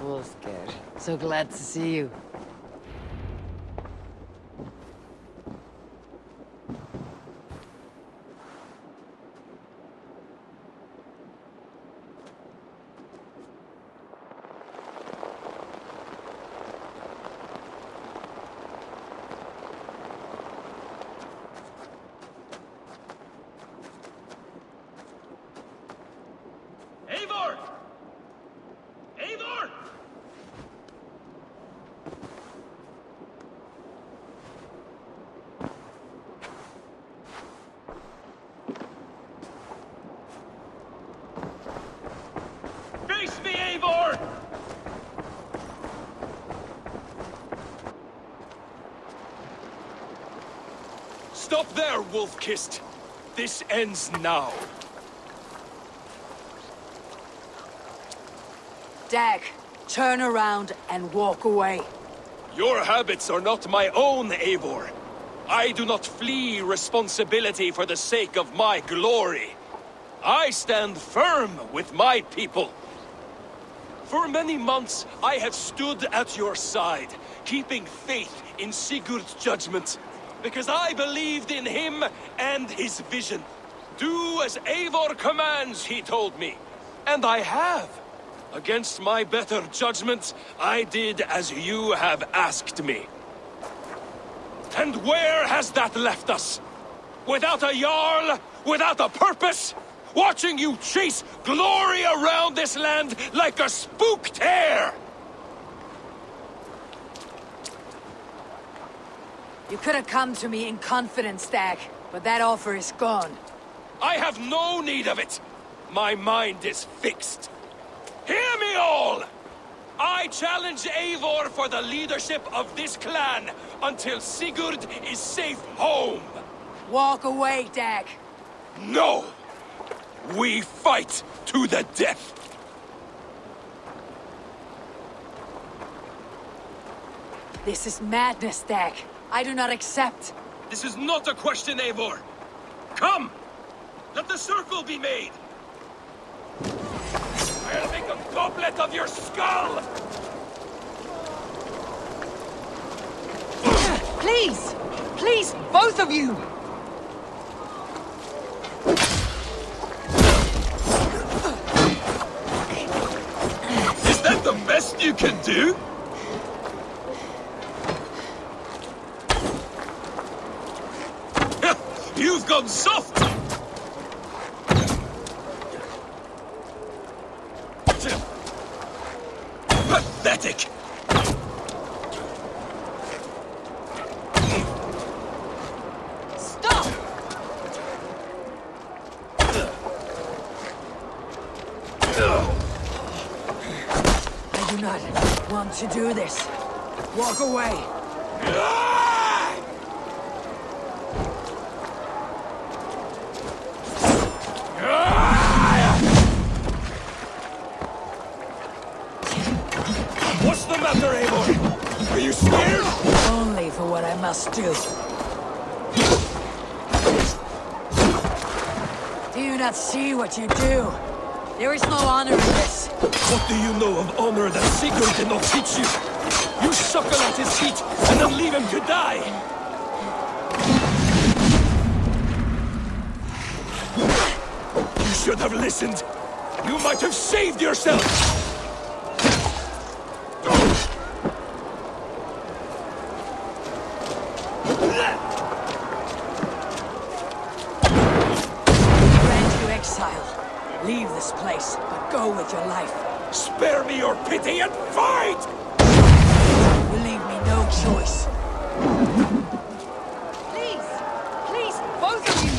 Wolfger. So glad to see you. Stop there, Wolf-Kissed! This ends now. Dag, turn around and walk away. Your habits are not my own, Eivor. I do not flee responsibility for the sake of my glory. I stand firm with my people. For many months, I have stood at your side, keeping faith in Sigurd's judgment. Because I believed in him and his vision. Do as Eivor commands, he told me. And I have. Against my better judgment, I did as you have asked me. And where has that left us? Without a Jarl? Without a purpose? Watching you chase glory around this land like a spooked hare! You could have come to me in confidence, Dag, but that offer is gone. I have no need of it! My mind is fixed. Hear me all! I challenge Eivor for the leadership of this clan until Sigurd is safe home! Walk away, Dag. No! We fight to the death! This is madness, Dag. I do not accept. This is not a question, Eivor. Come! Let the circle be made! I'll make a goblet of your skull! Please! Please, both of you! Is that the best you can do? You've gone soft! Pathetic! Stop! I do not want to do this. Walk away. What's the matter, Eivor? Are you scared? Only for what I must do. Do you not see what you do? There is no honor in this. What do you know of honor that Sigurd did not teach you? You suckle at his feet and then leave him to die! You should have listened. You might have saved yourself! Leave this place, but go with your life. Spare me your pity and fight! You leave me no choice. Please! Please, both of you!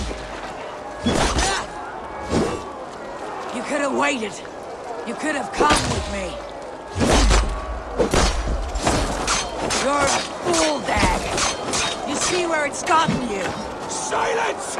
You could have waited. You could have come with me. You're a fool, Dag. You see where it's gotten you. Silence!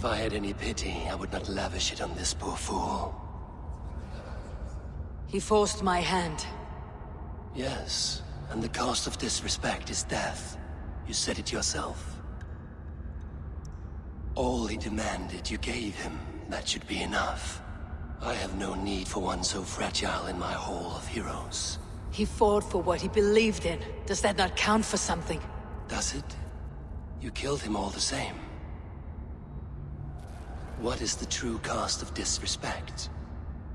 If I had any pity, I would not lavish it on this poor fool. He forced my hand. Yes, and the cost of disrespect is death. You said it yourself. All he demanded, you gave him. That should be enough. I have no need for one so fragile in my hall of heroes. He fought for what he believed in. Does that not count for something? Does it? You killed him all the same. What is the true cost of disrespect?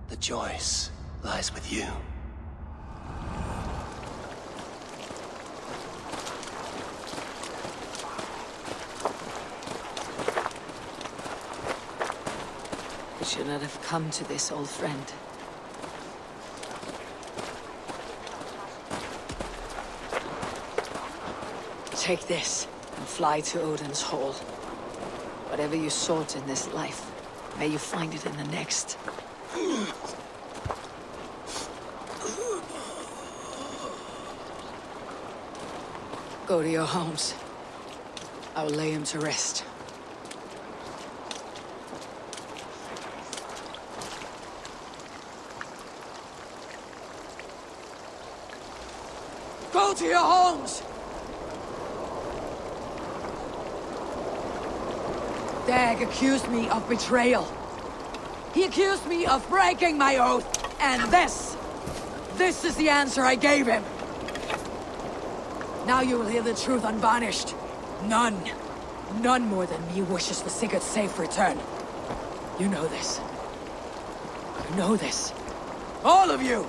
The choice lies with you. We should not have come to this, old friend. Take this, and fly to Odin's Hall. Whatever you sought in this life, may you find it in the next. Go to your homes. I will lay him to rest. Go to your homes! Dag accused me of betrayal. He accused me of breaking my oath, and this is the answer I gave him. Now you will hear the truth unvarnished. None more than me wishes for Sigurd's safe return. You know this. You know this. All of you!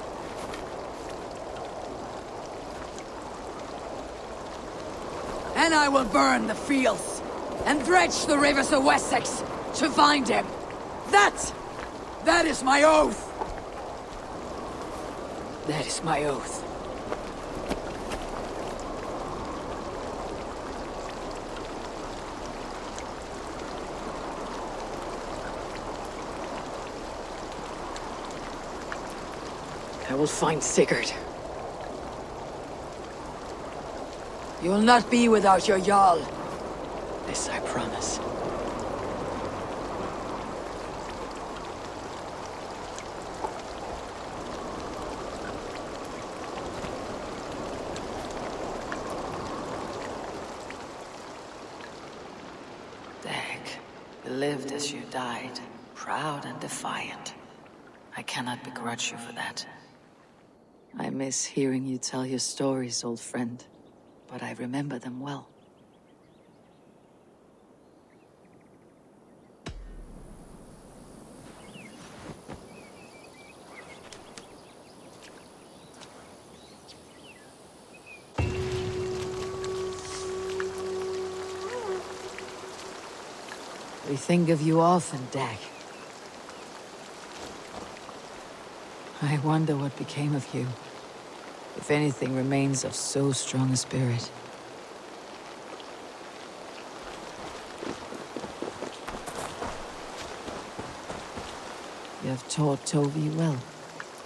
And I will burn the fields, and dredge the rivers of Essexe to find him. That is my oath! That is my oath. I will find Sigurd. You will not be without your Jarl. This I promise. Dag, you lived as you died, proud and defiant. I cannot begrudge you for that. I miss hearing you tell your stories, old friend, but I remember them well. We think of you often, Dag. I wonder what became of you, if anything remains of so strong a spirit. You have taught Toby well.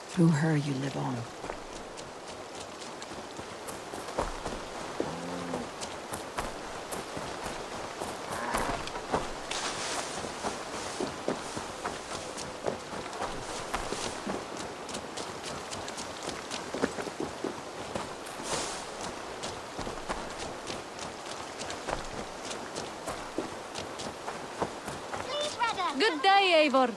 Through her you live on. Good day, Eivor.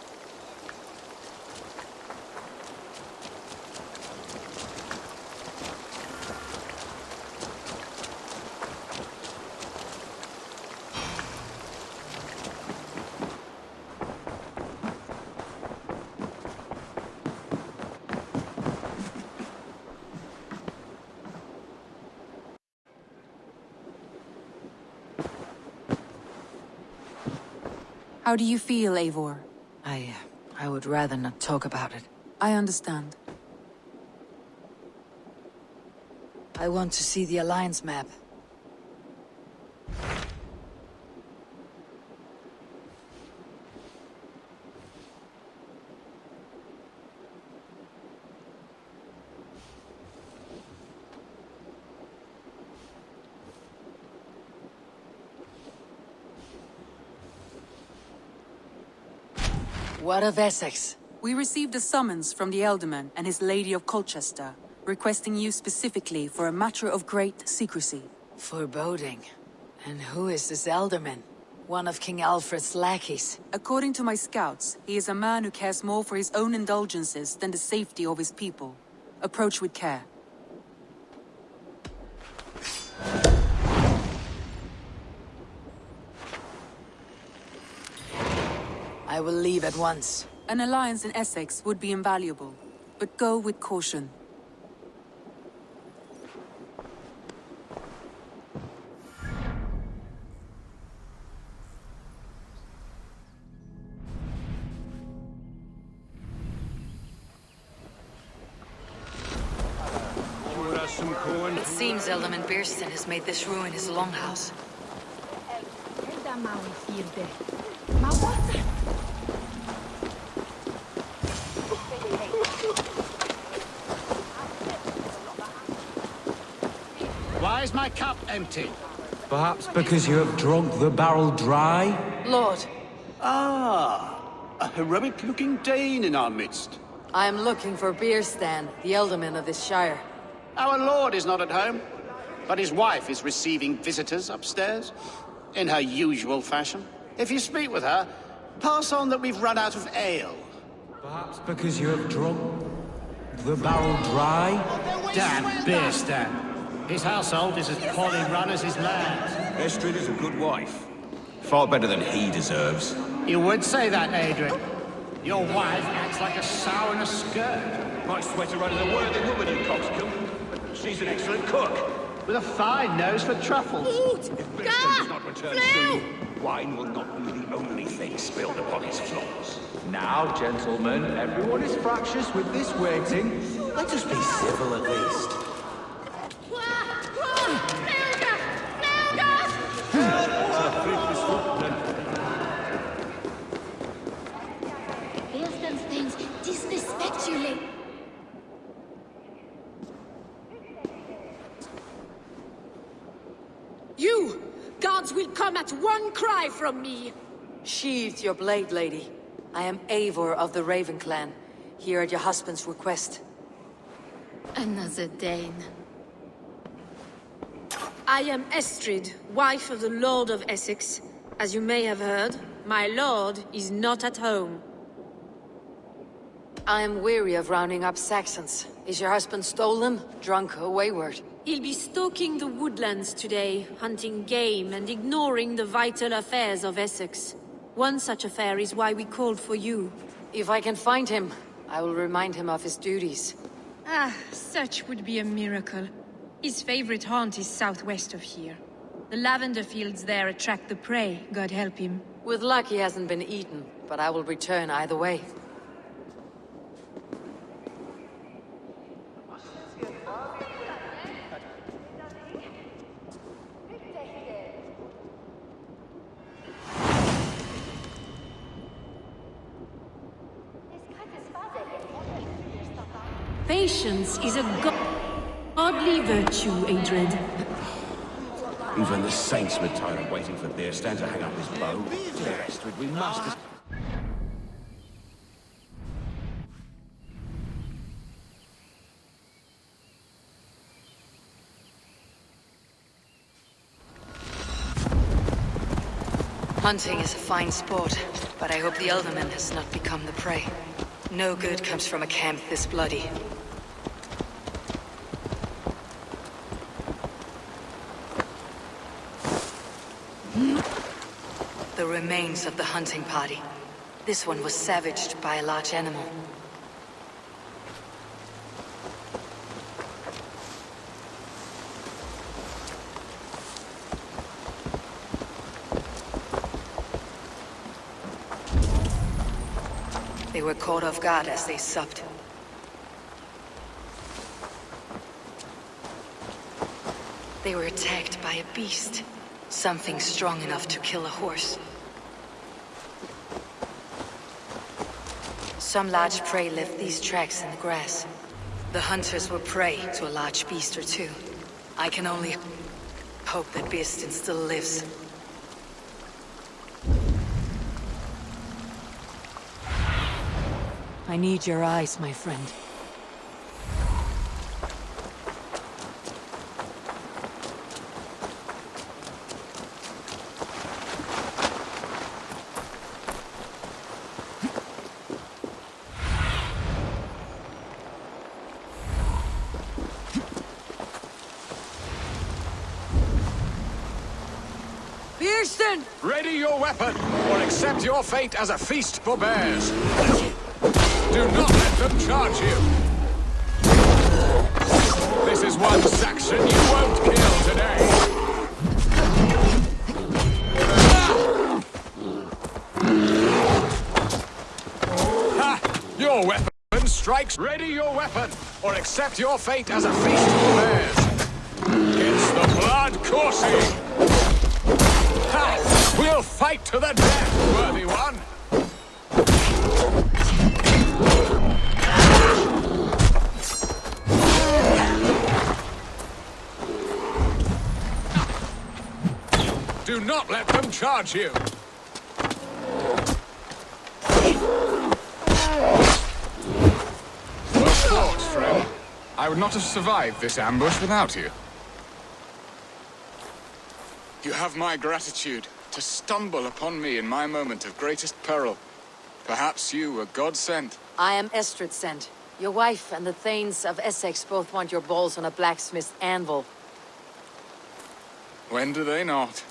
How do you feel, Eivor? I would rather not talk about it. I understand. I want to see the Alliance map. What of Essexe? We received a summons from the Elderman and his Lady of Colchester, requesting you specifically for a matter of great secrecy. Foreboding. And who is this Elderman? One of King Alfred's lackeys. According to my scouts, he is a man who cares more for his own indulgences than the safety of his people. Approach with care. I will leave at once. An alliance in Essex would be invaluable, but go with caution. It seems Elderman Beerston has made this ruin his longhouse. Why is my cup empty? Perhaps because you have drunk the barrel dry? Lord, Ah, a heroic-looking Dane in our midst. I am looking for Beerstan, the Elderman of this shire. Our lord is not at home, but his wife is receiving visitors upstairs, in her usual fashion. If you speak with her, pass on that we've run out of ale. Perhaps because you have drunk the barrel dry? Damn Beerstan. His household is as poorly run as his land. Estrid is a good wife. Far better than he deserves. You would say that, Adrian. Your wife acts like a sow in a skirt. My sweater under the worthy woman, you coxcomb. She's an excellent cook. With a fine nose for truffles. If Beerston does not return soon, wine will not be the only thing spilled upon his floors. Now, gentlemen, everyone is fractious with this waiting. Let us be civil at least. Beerstan's disrespect you, lady. You! Guards will come at one cry from me! Sheathe your blade, lady. I am Eivor of the Raven clan, here at your husband's request. Another Dane. I am Estrid, wife of the Lord of Essex. As you may have heard, my lord is not at home. I am weary of rounding up Saxons. Is your husband stolen, drunk, or wayward? He'll be stalking the woodlands today, hunting game and ignoring the vital affairs of Essex. One such affair is why we called for you. If I can find him, I will remind him of his duties. Ah, such would be a miracle. His favorite haunt is southwest of here. The lavender fields there attract the prey, God help him. With luck he hasn't been eaten, but I will return either way. Patience is a godly virtue, Adred. Even the saints were tired of waiting for Beerstan to hang up his bow. Dear Estrid, we must... Hunting is a fine sport, but I hope the Elderman has not become the prey. No good comes from a camp this bloody. The remains of the hunting party. This one was savaged by a large animal. They were caught off guard as they supped. They were attacked by a beast. Something strong enough to kill a horse. Some large prey left these tracks in the grass. The hunters were prey to a large beast or two. I can only hope that Beerstan still lives. I need your eyes, my friend. Ready your weapon, or accept your fate as a feast for bears. Do not let them charge you. This is one section you won't kill today. Ha! Your weapon strikes. Ready your weapon, or accept your fate as a feast for bears. It's the blood coursing. Ha! We'll fight to the death, worthy one! Do not let them charge you! Well fought, friend. I would not have survived this ambush without you. You have my gratitude. To stumble upon me in my moment of greatest peril. Perhaps you were God-sent. I am Estrid sent. Your wife and the Thanes of Essexe both want your balls on a blacksmith's anvil. When do they not?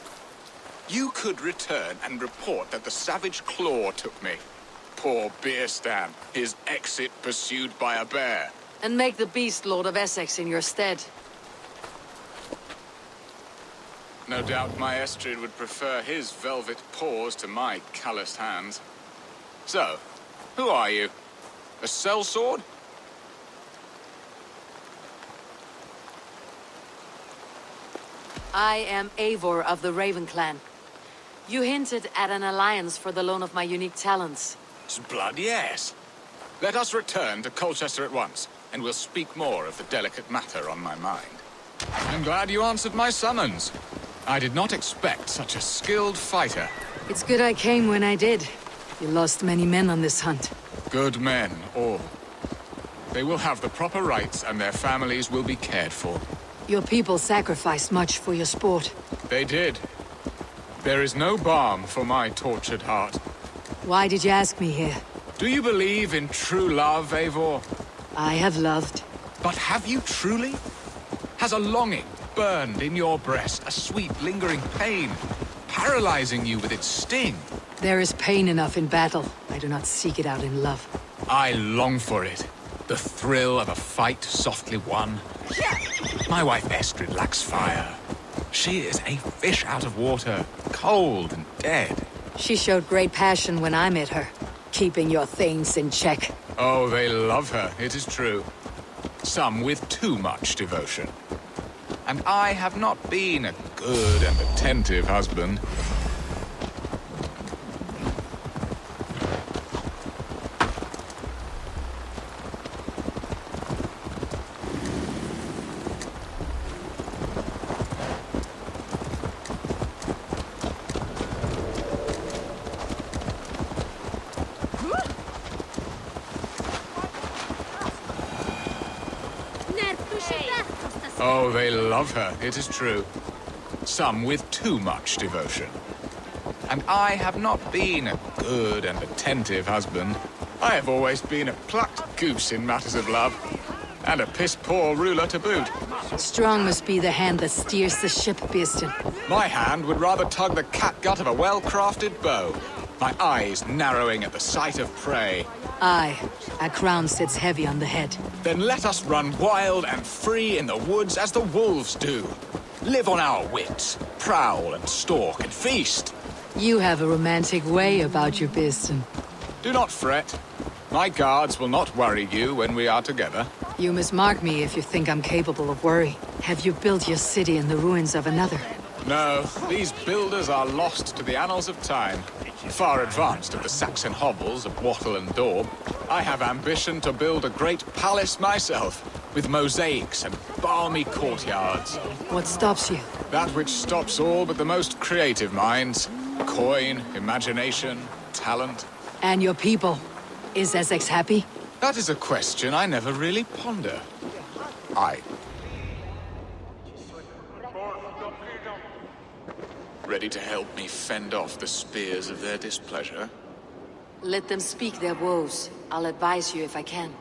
You could return and report that the savage Claw took me. Poor Beerstan, his exit pursued by a bear. And make the beast Lord of Essexe in your stead. No doubt my Estrid would prefer his velvet paws to my calloused hands. So, who are you? A sellsword? I am Eivor of the Raven clan. You hinted at an alliance for the loan of my unique talents. Blood, yes. Let us return to Colchester at once, and we'll speak more of the delicate matter on my mind. I'm glad you answered my summons. I did not expect such a skilled fighter. It's good I came when I did. You lost many men on this hunt. Good men, all. They will have the proper rights and their families will be cared for. Your people sacrificed much for your sport. They did. There is no balm for my tortured heart. Why did you ask me here? Do you believe in true love, Eivor? I have loved. But have you truly? Has a longing burned in your breast, a sweet, lingering pain, paralyzing you with its sting? There is pain enough in battle. I do not seek it out in love. I long for it. The thrill of a fight softly won. My wife Estrid lacks fire. She is a fish out of water, cold and dead. She showed great passion when I met her, keeping your Thanes in check. Oh, they love her, it is true. Some with too much devotion. And I have not been a good and attentive husband. Oh, they love her, it is true. Some with too much devotion. And I have not been a good and attentive husband. I have always been a plucked goose in matters of love. And a piss-poor ruler to boot. Strong must be the hand that steers the ship, Beerstan. My hand would rather tug the catgut of a well-crafted bow. My eyes narrowing at the sight of prey. Aye, a crown sits heavy on the head. Then let us run wild and free in the woods as the wolves do. Live on our wits, prowl and stalk and feast. You have a romantic way about you, Beerstan. Do not fret. My guards will not worry you when we are together. You must mark me if you think I'm capable of worry. Have you built your city in the ruins of another? No, these builders are lost to the annals of time. Far advanced of the Saxon hovels of Wattle and Daub, I have ambition to build a great palace myself, with mosaics and balmy courtyards. What stops you? That which stops all but the most creative minds. Coin, imagination, talent. And your people. Is Essexe happy? That is a question I never really ponder. Ready to help me fend off the spears of their displeasure? Let them speak their woes. I'll advise you if I can.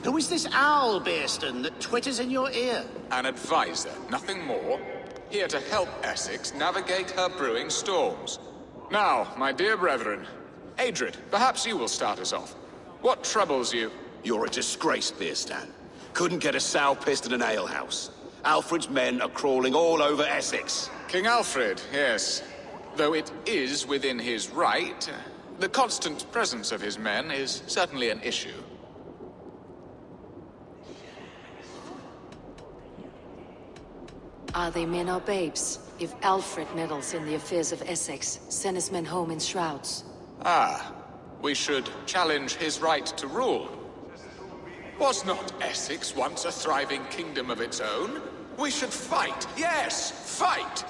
Who is this owl, Bearston, that twitters in your ear? An advisor, nothing more. Here to help Essexe navigate her brewing storms. Now, my dear brethren, Adrid, perhaps you will start us off. What troubles you? You're a disgrace, Bearstan. Couldn't get a sow pissed in an alehouse. Alfred's men are crawling all over Essex. King Alfred, yes. Though it is within his right, the constant presence of his men is certainly an issue. Are they men or babes? If Alfred meddles in the affairs of Essex, send his men home in shrouds. We should challenge his right to rule. Was not Essex once a thriving kingdom of its own? We should fight, yes, fight!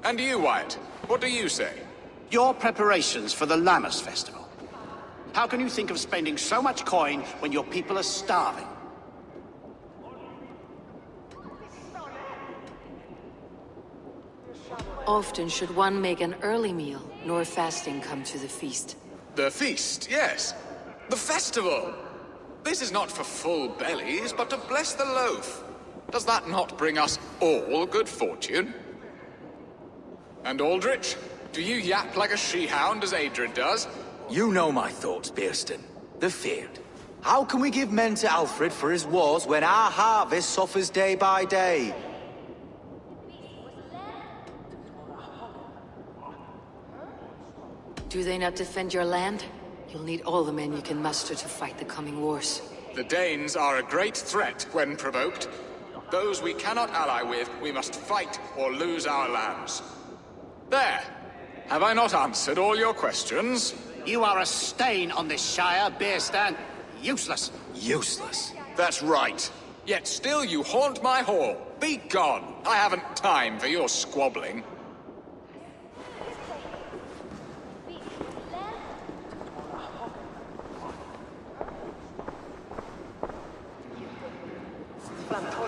And you, Wyatt, what do you say? Your preparations for the Lammas Festival. How can you think of spending so much coin when your people are starving? Often should one make an early meal, nor fasting come to the feast. The feast, yes. The festival! This is not for full bellies, but to bless the loaf. Does that not bring us all good fortune? And Aldrich, do you yap like a she-hound as Adrid does? You know my thoughts, Bearston. The field. How can we give men to Alfred for his wars when our harvest suffers day by day? Do they not defend your land? You'll need all the men you can muster to fight the coming wars. The Danes are a great threat when provoked. Those we cannot ally with, we must fight or lose our lands. There! Have I not answered all your questions? You are a stain on this Shire, Bearstan. Useless. Useless? That's right. Yet still you haunt my hall. Be gone! I haven't time for your squabbling.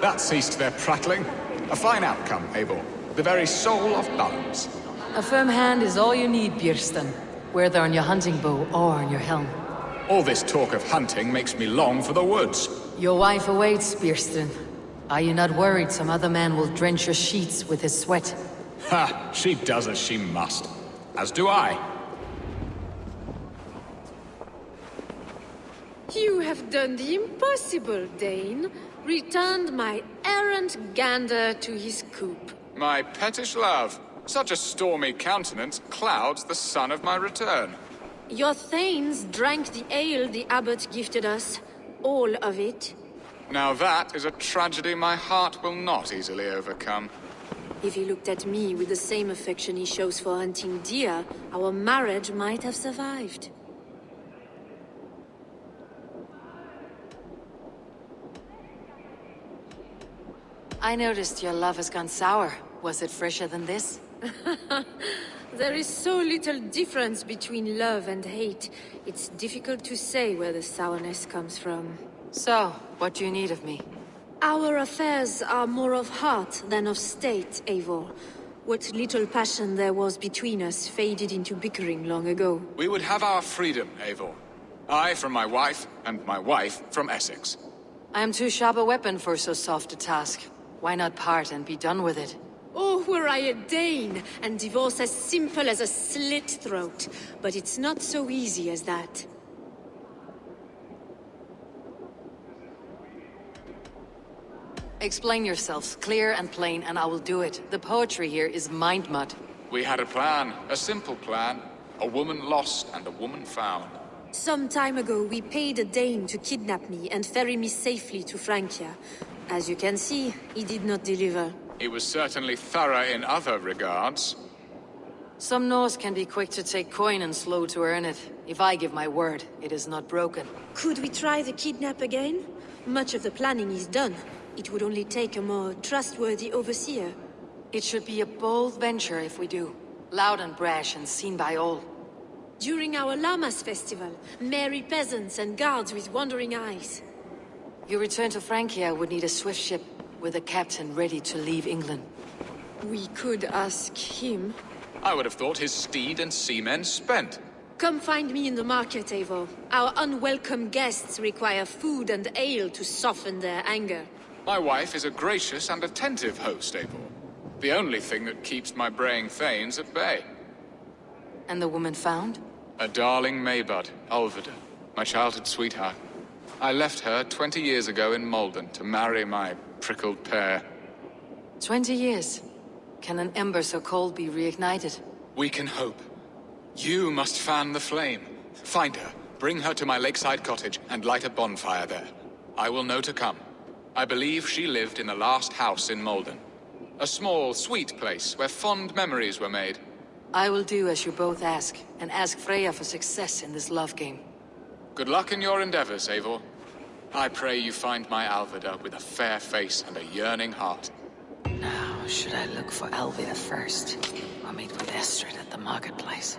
That ceased their prattling. A fine outcome, Eivor. The very soul of balance. A firm hand is all you need, Bearston. Whether on your hunting bow or on your helm. All this talk of hunting makes me long for the woods. Your wife awaits, Bearston. Are you not worried some other man will drench your sheets with his sweat? Ha! She does as she must. As do I. You have done the impossible, Dane. Returned my errant gander to his coop. My pettish love. Such a stormy countenance clouds the sun of my return. Your thanes drank the ale the abbot gifted us. All of it. Now that is a tragedy my heart will not easily overcome. If he looked at me with the same affection he shows for hunting deer, our marriage might have survived. I noticed your love has gone sour. Was it fresher than this? There is so little difference between love and hate. It's difficult to say where the sourness comes from. So, what do you need of me? Our affairs are more of heart than of state, Eivor. What little passion there was between us faded into bickering long ago. We would have our freedom, Eivor. I from my wife, and my wife from Essex. I am too sharp a weapon for so soft a task. Why not part and be done with it? Oh, were I a Dane, and divorce as simple as a slit throat. But it's not so easy as that. Explain yourselves, clear and plain, and I will do it. The poetry here is mind mud. We had a plan, a simple plan. A woman lost and a woman found. Some time ago, we paid a Dane to kidnap me and ferry me safely to Francia. As you can see, he did not deliver. He was certainly thorough in other regards. Some Norse can be quick to take coin and slow to earn it. If I give my word, it is not broken. Could we try the kidnap again? Much of the planning is done. It would only take a more trustworthy overseer. It should be a bold venture if we do. Loud and brash and seen by all. During our Llamas festival, merry peasants and guards with wandering eyes. Your return to Francia would need a swift ship with a captain ready to leave England. We could ask him. I would have thought his steed and seamen spent. Come find me in the market, Eivor. Our unwelcome guests require food and ale to soften their anger. My wife is a gracious and attentive host, Eivor. The only thing that keeps my braying thanes at bay. And the woman found? A darling Maybud, Ulvida, my childhood sweetheart. I left her 20 years ago in Malden to marry my prickled pear. 20 years. Can an ember so cold be reignited? We can hope. You must fan the flame. Find her, bring her to my lakeside cottage, and light a bonfire there. I will know to come. I believe she lived in the last house in Malden. A small, sweet place where fond memories were made. I will do as you both ask, and ask Freya for success in this love game. Good luck in your endeavors, Eivor. I pray you find my Alvida with a fair face and a yearning heart. Now, should I look for Alvida first, or meet with Estrid at the marketplace?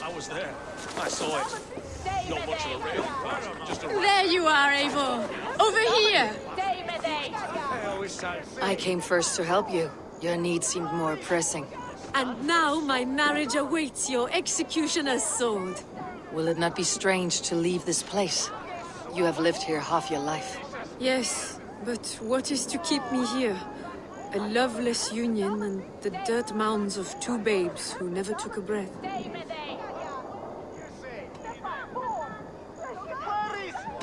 I was there. I saw it. Not much of a rail. Just a... There you are, Eivor. Over here. I came first to help you. Your need seemed more pressing. And now my marriage awaits your executioner's sword. Will it not be strange to leave this place? You have lived here half your life. Yes, but what is to keep me here? A loveless union and the dirt mounds of two babes who never took a breath.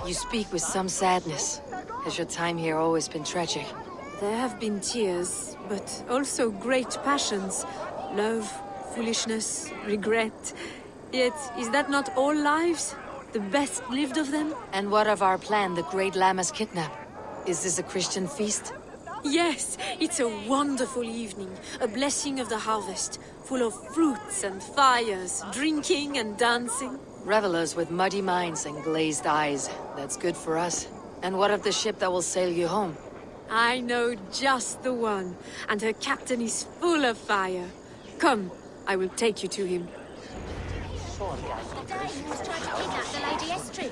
You speak with some sadness. Has your time here always been tragic? There have been tears, but also great passions. Love, foolishness, regret. Yet, is that not all lives? The best lived of them? And what of our plan, the Great Llamas Kidnap? Is this a Christian feast? Yes, it's a wonderful evening. A blessing of the harvest, full of fruits and fires, drinking and dancing. Revelers with muddy minds and glazed eyes. That's good for us. And what of the ship that will sail you home? I know just the one, and her captain is full of fire. Come, I will take you to him.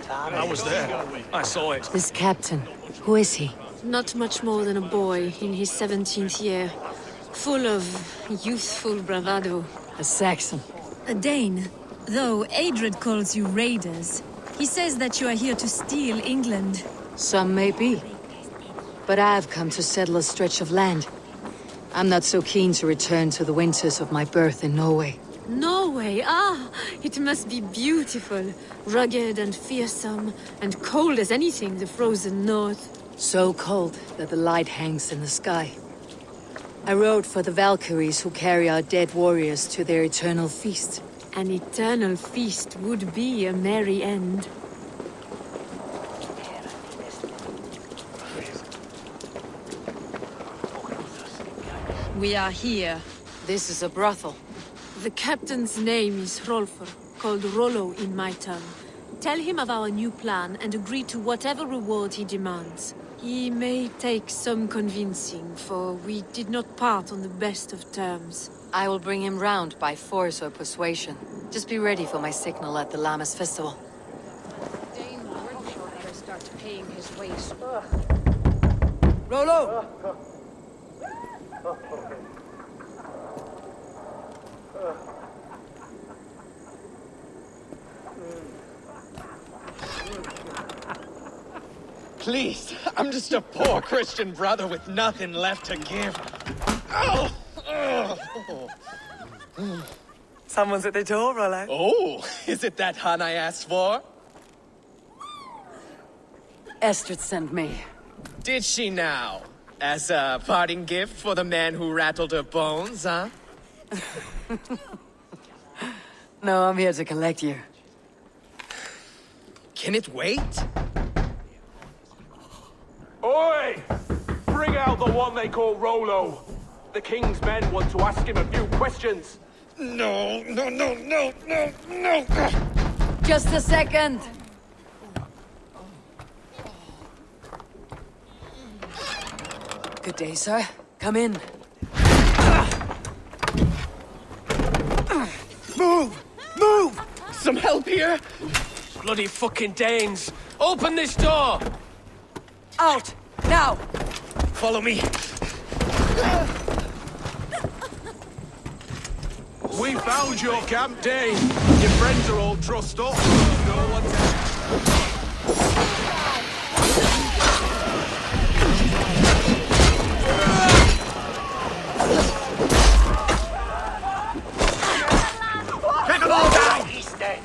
I was there. I saw it. This captain, who is he? Not much more than a boy in his 17th year. Full of youthful bravado. A Saxon. A Dane. Though Adred calls you raiders. He says that you are here to steal England. Some may be. But I've come to settle a stretch of land. I'm not so keen to return to the winters of my birth in Norway. Norway? Ah, it must be beautiful. Rugged and fearsome, and cold as anything, the frozen north. So cold that the light hangs in the sky. I rode for the Valkyries who carry our dead warriors to their eternal feast. An eternal feast would be a merry end. We are here. This is a brothel. The captain's name is Rolfr, called Rollo in my tongue. Tell him of our new plan and agree to whatever reward he demands. He may take some convincing, for we did not part on the best of terms. I will bring him round by force or persuasion. Just be ready for my signal at the Llamas Festival. Dane Ripjaws better start paying his ways. Rollo! Please, I'm just a poor Christian brother with nothing left to give. Oh! Someone's at the door, Rollo. Oh, is it that hun I asked for? Estrid sent me. Did she now? As a parting gift for the man who rattled her bones, huh? No, I'm here to collect you. Can it wait? Oi! Bring out the one they call Rolo. The king's men want to ask him a few questions. No. Just a second. Good day, sir. Come in. Move! Some help here? Bloody fucking Danes! Open this door! Out! Now! Follow me. We found your camp, Dane. Your friends are all trussed up. No one's... Let them all die! He's dead.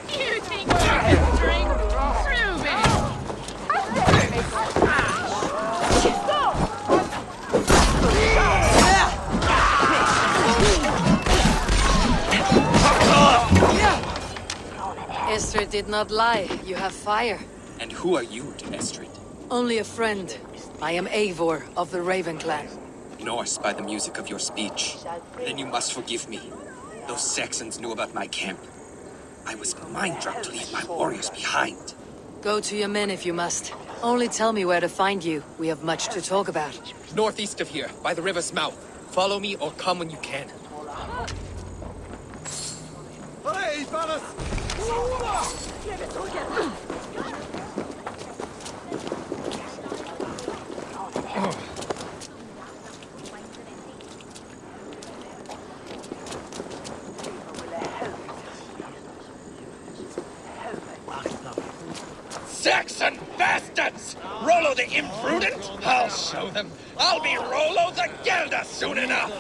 You think you can drink? Prove it! Estrid did not lie. You have fire. And who are you, Estrid? Only a friend. I am Eivor of the Raven clan. Norse by the music of your speech. Then you must forgive me. Those Saxons knew about my camp. I was mind-drunk to leave my warriors behind. Go to your men if you must. Only tell me where to find you. We have much to talk about. Northeast of here, by the river's mouth. Follow me or come when you can. Hey, fellas! Saxon bastards! Rollo the imprudent? I'll show them. I'll be Rollo the Gelder soon enough!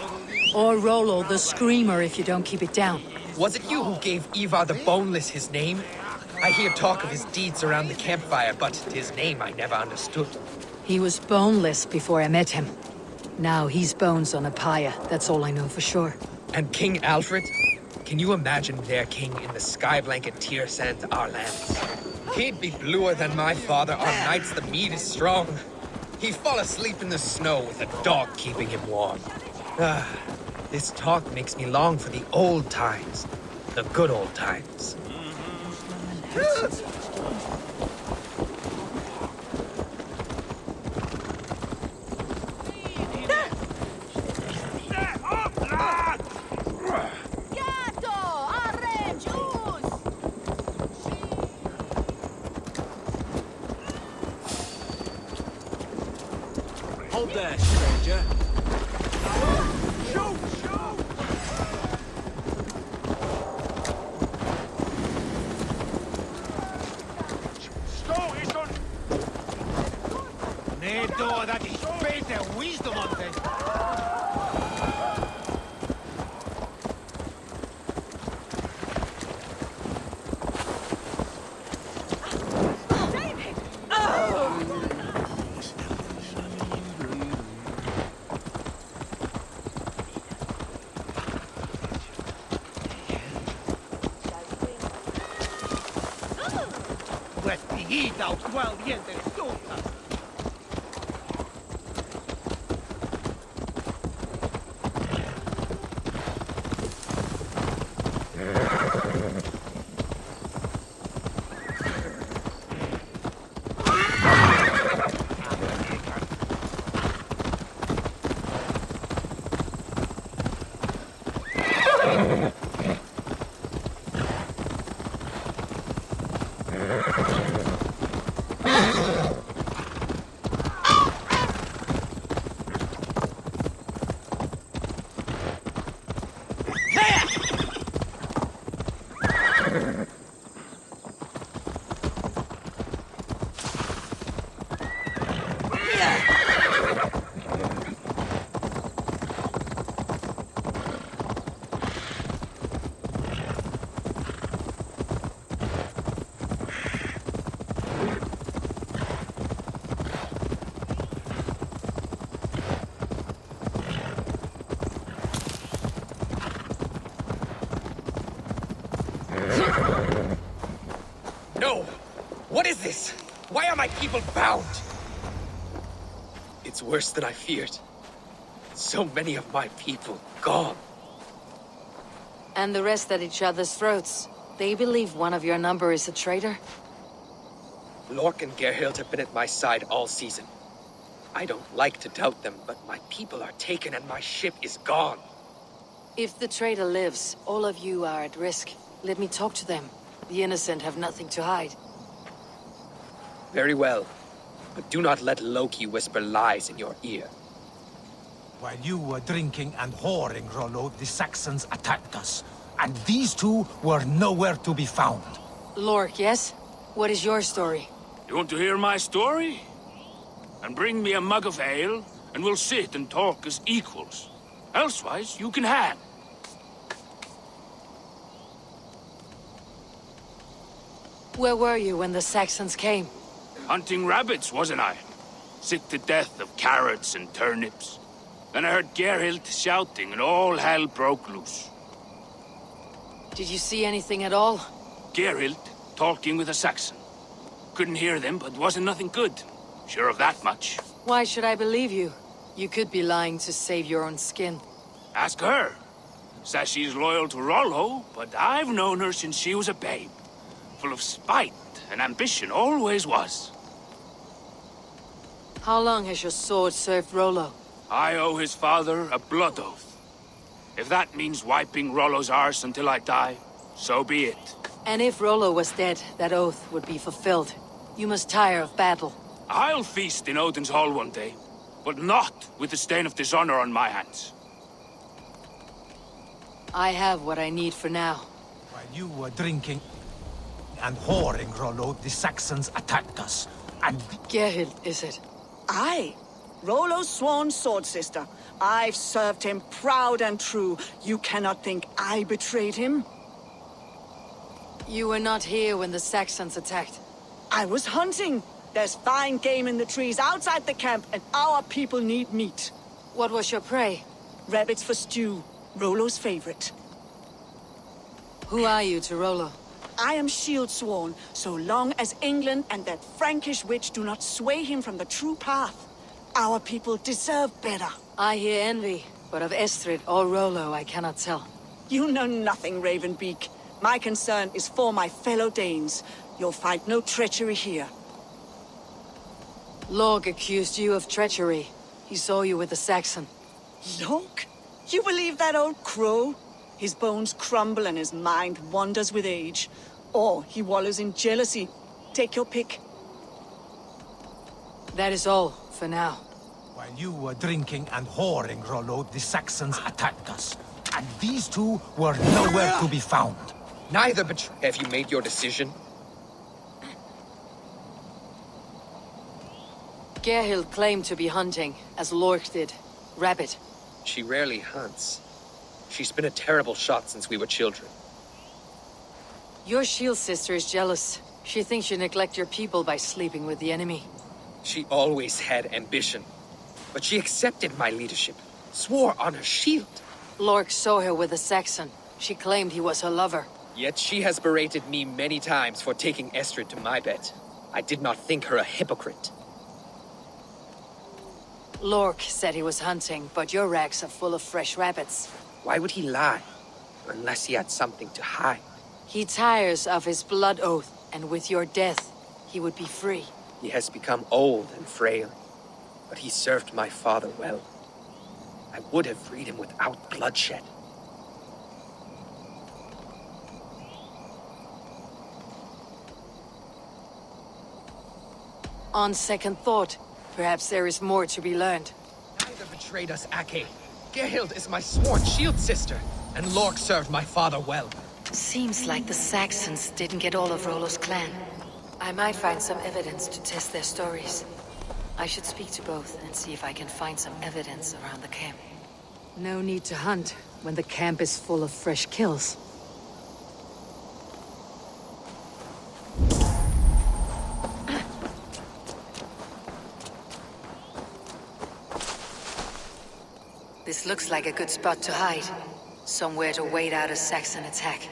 Or Rollo the Screamer if you don't keep it down. Was it you who gave Ivar the Boneless his name? I hear talk of his deeds around the campfire, but his name I never understood. He was boneless before I met him. Now he's bones on a pyre. That's all I know for sure. And King Alfred? Can you imagine their king in the sky blanket tear sand our lands? He'd be bluer than my father on nights the mead is strong. He'd fall asleep in the snow with a dog keeping him warm. This talk makes me long for the old times. The good old times. Hold there, stranger. That is faith and wisdom on this. Let me eat out while the end is done. No! What is this? Why are my people bound? It's worse than I feared. So many of my people gone. And the rest at each other's throats. They believe one of your number is a traitor? Lork and Gerhild have been at my side all season. I don't like to doubt them, but my people are taken and my ship is gone. If the traitor lives, all of you are at risk. Let me talk to them. The innocent have nothing to hide. Very well. But do not let Loki whisper lies in your ear. While you were drinking and whoring, Rollo, the Saxons attacked us. And these two were nowhere to be found. Lork, yes? What is your story? You want to hear my story? And bring me a mug of ale, and we'll sit and talk as equals. Elsewise, you can hang. Where were you when the Saxons came? Hunting rabbits, wasn't I? Sick to death of carrots and turnips. Then I heard Gerhild shouting, and all hell broke loose. Did you see anything at all? Gerhild talking with a Saxon. Couldn't hear them, but wasn't nothing good. Sure of that much. Why should I believe you? You could be lying to save your own skin. Ask her. Says she's loyal to Rollo, but I've known her since she was a babe. Full of spite and ambition, always was. How long has your sword served Rollo? I owe his father a blood oath. If that means wiping Rollo's arse until I die, so be it. And if Rollo was dead, that oath would be fulfilled. You must tire of battle. I'll feast in Odin's hall one day, but not with the stain of dishonor on my hands. I have what I need for now. While you were drinking and whoring, Rollo, the Saxons attacked us. And Gerhild, is it? Aye. Rollo's sworn sword sister. I've served him proud and true. You cannot think I betrayed him? You were not here when the Saxons attacked. I was hunting. There's fine game in the trees outside the camp, and our people need meat. What was your prey? Rabbits for stew. Rollo's favorite. Who are you to Rollo? I am shield sworn, so long as England and that Frankish witch do not sway him from the true path. Our people deserve better. I hear envy, but of Estrid or Rollo I cannot tell. You know nothing, Ravenbeak. My concern is for my fellow Danes. You'll find no treachery here. Lork accused you of treachery. He saw you with the Saxon. Lork? You believe that old crow? His bones crumble and his mind wanders with age. Or he wallows in jealousy. Take your pick. That is all, for now. While you were drinking and whoring, Rollo, the Saxons attacked us. And these two were nowhere to be found. Neither have you made your decision? Gerhild claimed to be hunting, as Lork did. Rabbit. She rarely hunts. She's been a terrible shot since we were children. Your shield sister is jealous. She thinks you neglect your people by sleeping with the enemy. She always had ambition. But she accepted my leadership. Swore on her shield. Lork saw her with a Saxon. She claimed he was her lover. Yet she has berated me many times for taking Estrid to my bed. I did not think her a hypocrite. Lork said he was hunting, but your racks are full of fresh rabbits. Why would he lie? Unless he had something to hide. He tires of his blood oath, and with your death, he would be free. He has become old and frail, but he served my father well. I would have freed him without bloodshed. On second thought, perhaps there is more to be learned. Neither betrayed us, Ake. Gerhild is my sworn shield sister, and Lork served my father well. Seems like the Saxons didn't get all of Rollo's clan. I might find some evidence to test their stories. I should speak to both and see if I can find some evidence around the camp. No need to hunt when the camp is full of fresh kills. This looks like a good spot to hide. Somewhere to wait out a Saxon attack.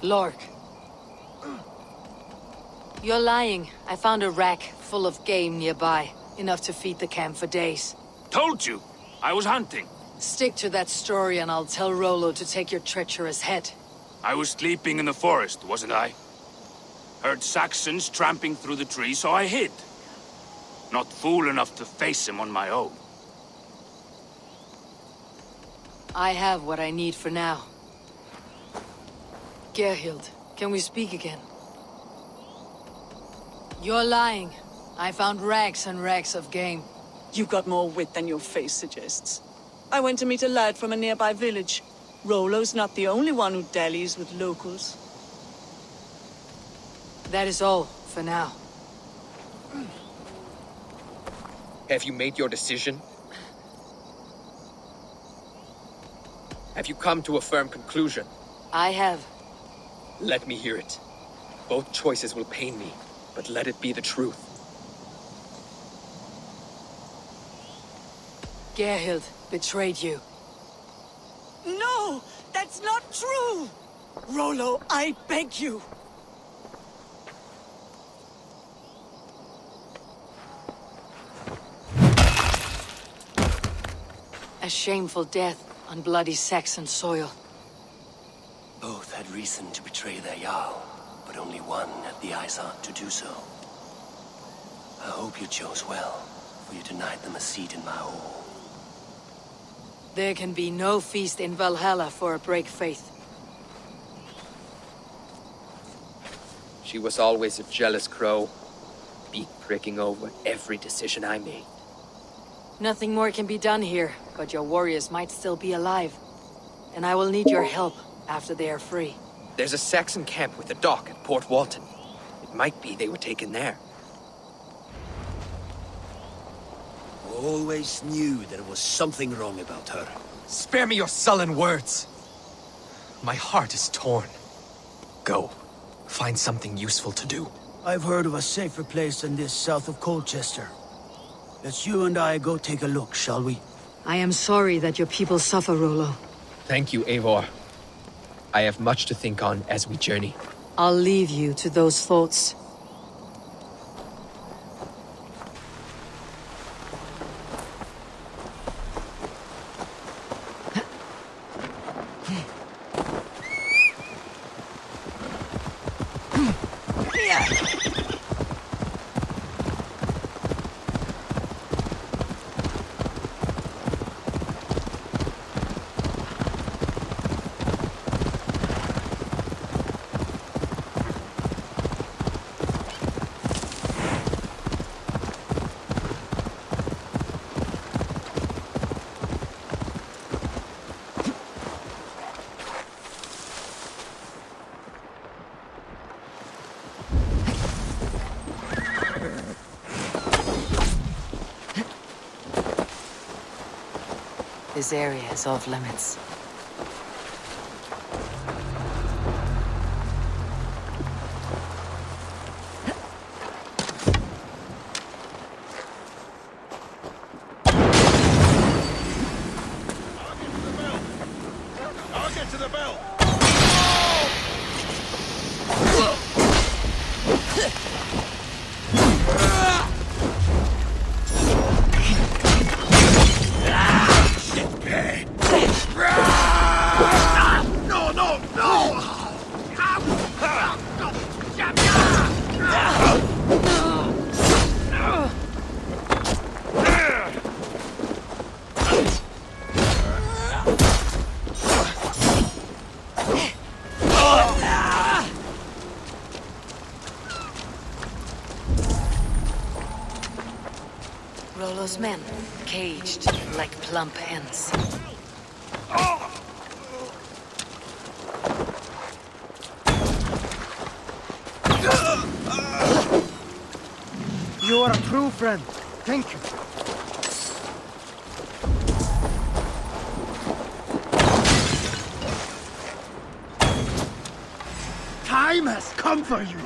Lork. You're lying. I found a rack full of game nearby. Enough to feed the camp for days. Told you! I was hunting. Stick to that story and I'll tell Rollo to take your treacherous head. I was sleeping in the forest, wasn't I? Heard Saxons tramping through the trees, so I hid. Not fool enough to face him on my own. I have what I need for now. Gerhild, can we speak again? You're lying. I found racks and racks of game. You've got more wit than your face suggests. I went to meet a lad from a nearby village. Rollo's not the only one who dallies with locals. That is all, for now. Have you made your decision? Have you come to a firm conclusion? I have. Let me hear it. Both choices will pain me, but let it be the truth. Gerhild betrayed you. No! That's not true! Rollo, I beg you! A shameful death on bloody Saxon soil. Both had reason to betray their Jarl, but only one had the ASRock to do so. I hope you chose well, for you denied them a seat in my hall. There can be no feast in Valhalla for a break faith. She was always a jealous crow, beak pricking over every decision I made. Nothing more can be done here, but your warriors might still be alive. And I will need your help after they are free. There's a Saxon camp with a dock at Port Walton. It might be they were taken there. Always knew there was something wrong about her. Spare me your sullen words. My heart is torn. Go. Find something useful to do. I've heard of a safer place than this south of Colchester. Let's you and I go take a look, shall we? I am sorry that your people suffer, Rollo. Thank you, Eivor. I have much to think on as we journey. I'll leave you to those thoughts. This area is off limits. I'll get to the bell! Rollo's men, caged like plump hens. You are a true friend. Thank you. Time has come for you.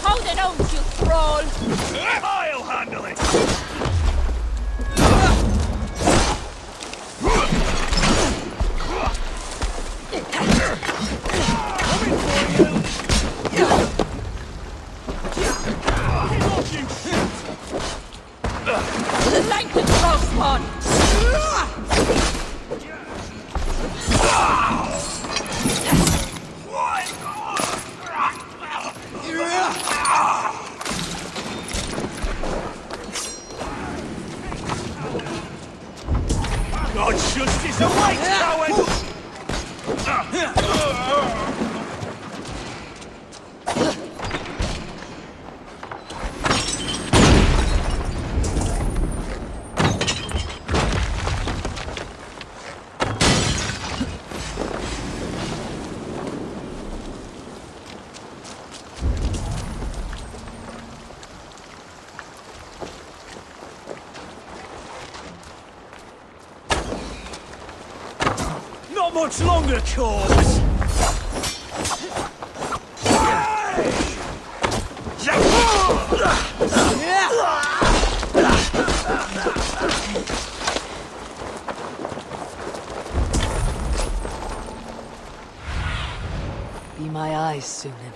Hold it Danke, Großmann! God's justice awaits, coward! Not much longer, Corpse! Be my eyes, Sunan.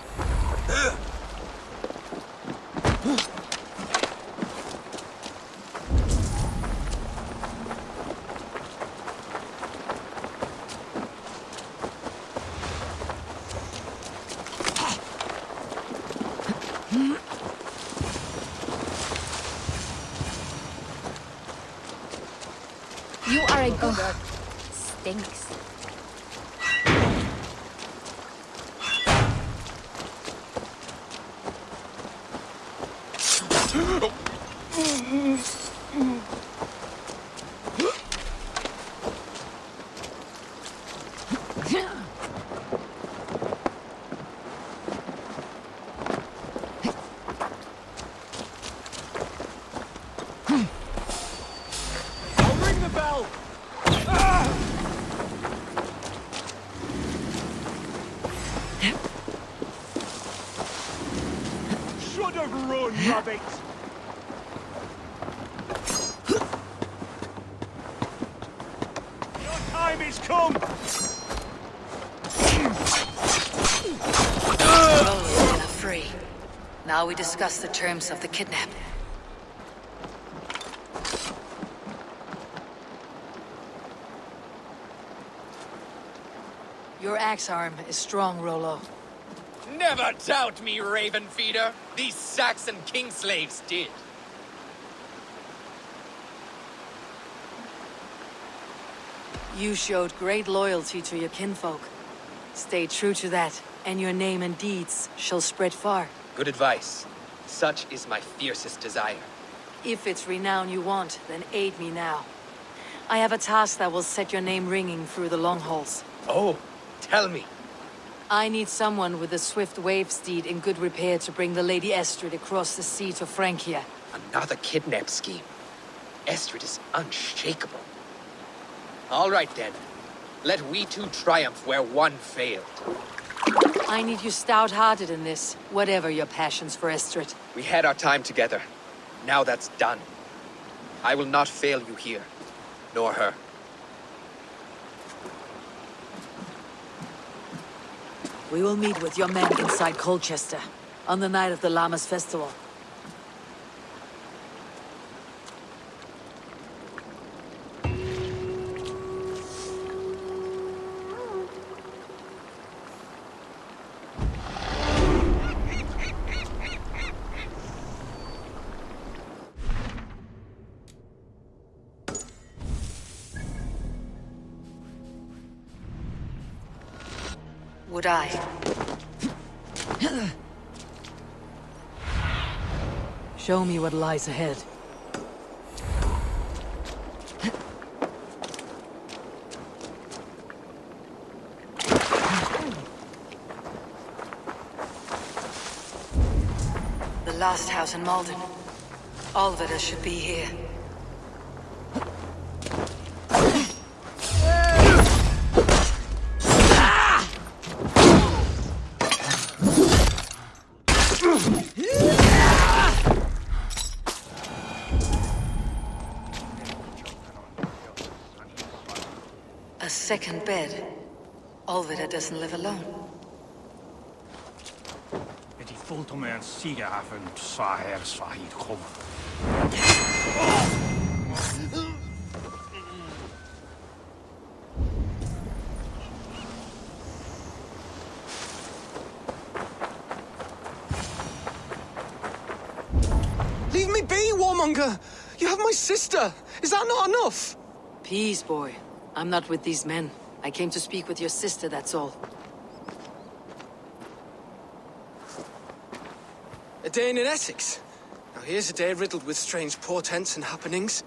You are a good... Stinks. Ring the bell! Should have run, rabbit! Your time is come! Rollo's now free. Now we discuss the terms of the kidnap. Your axe arm is strong, Rollo. Never doubt me, Raven Feeder. These Saxon king slaves did. You showed great loyalty to your kinfolk. Stay true to that, and your name and deeds shall spread far. Good advice. Such is my fiercest desire. If it's renown you want, then aid me now. I have a task that will set your name ringing through the long halls. Oh, tell me. I need someone with a swift wave steed in good repair to bring the Lady Estrid across the sea to Francia. Another kidnap scheme. Estrid is unshakable. All right then. Let we two triumph where one failed. I need you stout-hearted in this, whatever your passions for Estrid. We had our time together. Now that's done. I will not fail you here, nor her. We will meet with your men inside Colchester, on the night of the Lammas festival. Would I? Show me what lies ahead. The last house in Malden. All of it should be here. A second bed. Olvida doesn't live alone. Het is voelt om een sigaar van zwaar hierbij komen. Warmonger! You have my sister! Is that not enough? Peace, boy. I'm not with these men. I came to speak with your sister, that's all. A day in Essexe. Now here's a day riddled with strange portents and happenings.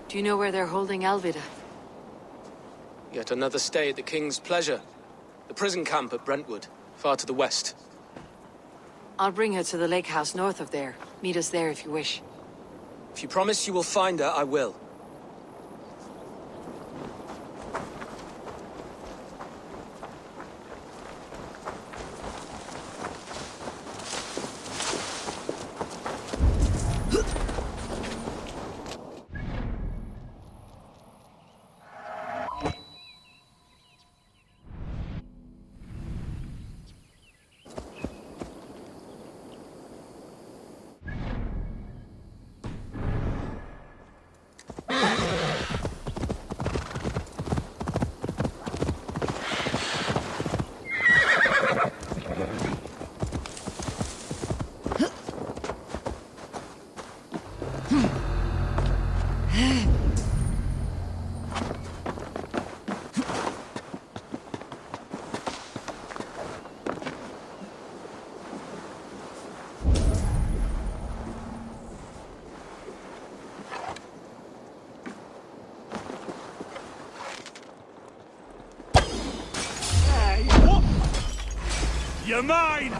Do you know where they're holding Alvida? Yet another stay at the King's pleasure. The prison camp at Brentwood, far to the west. I'll bring her to the lake house north of there. Meet us there if you wish. If you promise you will find her, I will. You're mine!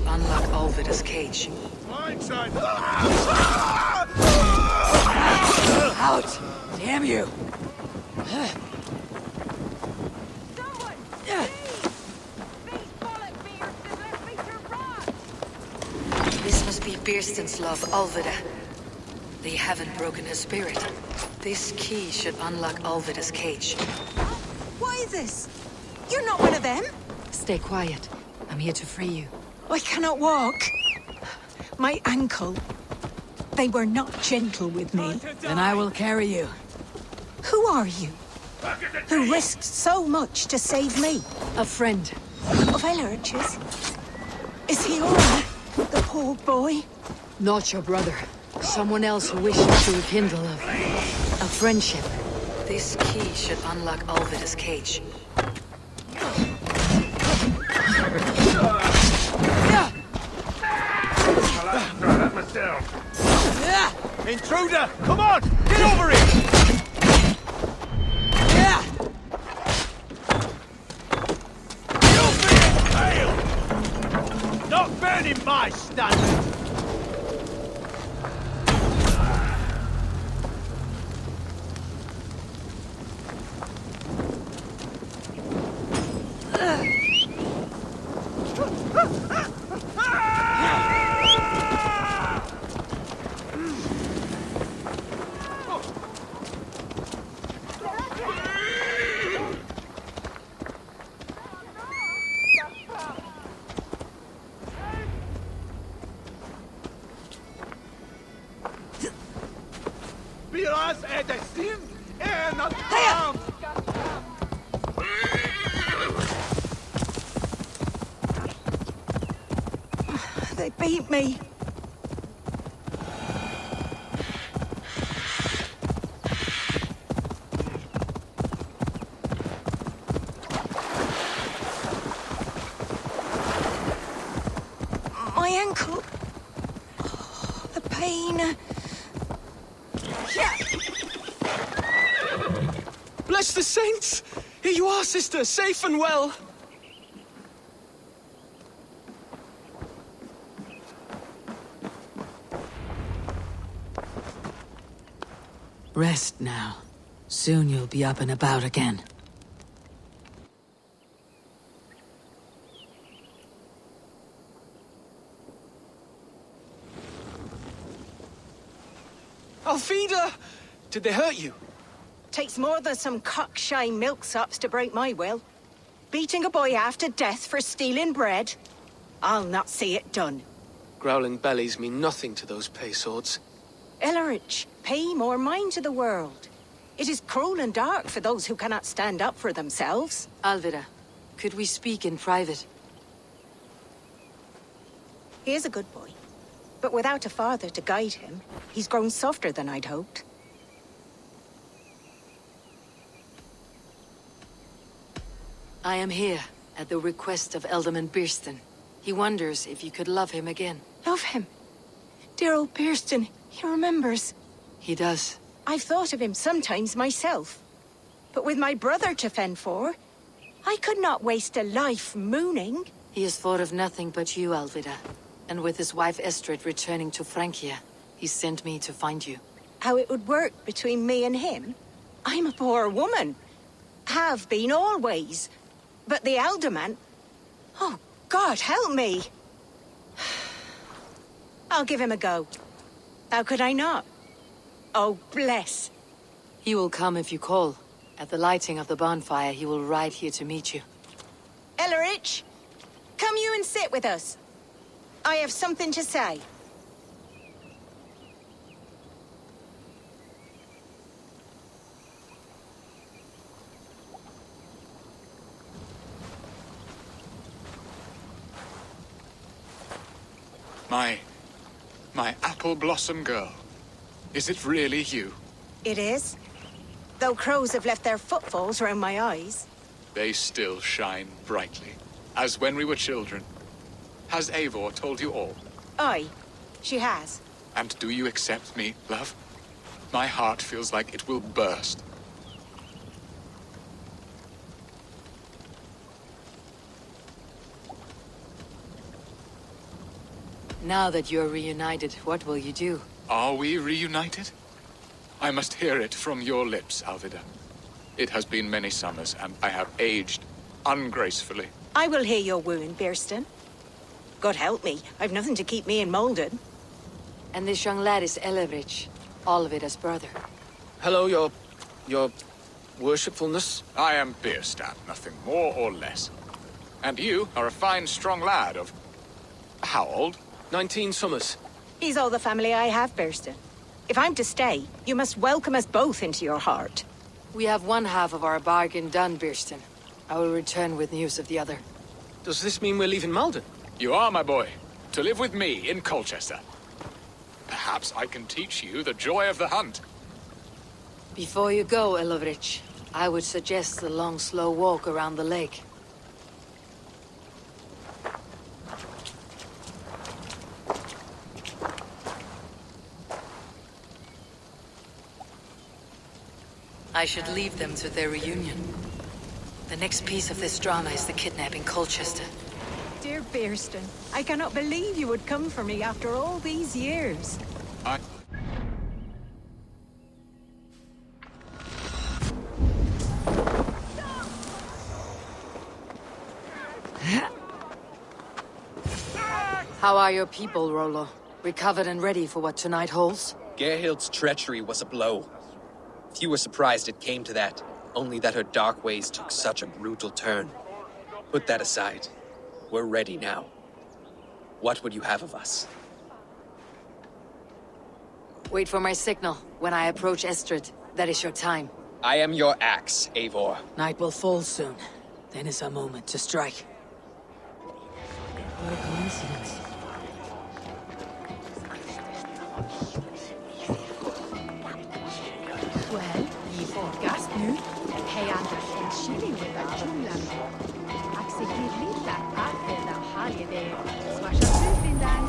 Unlock Alvida's cage. Out! Damn you! This must be Beerston's love, Alvida. They haven't broken her spirit. This key should unlock Alvida's cage. What is this? You're not one of them? Stay quiet. I'm here to free you. I cannot walk. My ankle. They were not gentle with me. Then I will carry you. Who are you? Who risked so much to save me? A friend. Of Ellerch's? Is he all right? The poor boy? Not your brother. Someone else who wishes to rekindle a friendship. This key should unlock Alvida's cage. Intruder! Come on! Get over it! You'll be impaled! Not burning my standard! They beat me. My ankle. Oh, the pain. Bless the saints! Here you are, sister, safe and well. Rest now. Soon you'll be up and about again. Alfida! Did they hurt you? Takes more than some cockshy milksops to break my will. Beating a boy half to death for stealing bread? I'll not see it done. Growling bellies mean nothing to those pay swords. Ellerich, pay more mind to the world. It is cruel and dark for those who cannot stand up for themselves. Alvida, could we speak in private? He is a good boy. But without a father to guide him, he's grown softer than I'd hoped. I am here at the request of Alderman Birston. He wonders if you could love him again. Love him? Dear old Birston, he remembers. He does. I've thought of him sometimes myself. But with my brother to fend for, I could not waste a life mooning. He has thought of nothing but you, Alvida. And with his wife Estrid returning to Francia, he sent me to find you. How it would work between me and him? I'm a poor woman. Have been always. But the alderman... Oh, God, help me! I'll give him a go. How could I not? Oh, bless. He will come if you call. At the lighting of the bonfire, he will ride here to meet you. Ellerich, come you and sit with us. I have something to say. My apple blossom girl. Is it really you? It is. Though crows have left their footfalls round my eyes. They still shine brightly, as when we were children. Has Eivor told you all? Aye, she has. And do you accept me, love? My heart feels like it will burst. Now that you're reunited, what will you do? Are we reunited? I must hear it from your lips, Alvida. It has been many summers, and I have aged ungracefully. I will hear your wooing, Birston. God help me, I've nothing to keep me in Malden. And this young lad is Ellerich, Alvida's brother. Hello, your worshipfulness. I am Birstan, nothing more or less. And you are a fine, strong lad of... how old? 19 summers. He's all the family I have, Birston. If I'm to stay, you must welcome us both into your heart. We have one half of our bargain done, Birston. I will return with news of the other. Does this mean we're leaving Malden? You are, my boy. To live with me in Colchester. Perhaps I can teach you the joy of the hunt. Before you go, Ellerich, I would suggest a long, slow walk around the lake. I should leave them to their reunion. The next piece of this drama is the kidnapping Colchester. Dear Birston, I cannot believe you would come for me after all these years. How are your people, Rollo? Recovered and ready for what tonight holds? Gerhild's treachery was a blow. Few were surprised it came to that, only that her dark ways took such a brutal turn. Put that aside. We're ready now. What would you have of us? Wait for my signal. When I approach Estrid, that is your time. I am your axe, Eivor. Night will fall soon. Then is our moment to strike. What a coincidence. Well, ye podcast nu. Hej Anders en chili with a chulan. Axekir lita after the holiday. Smasha sufindan.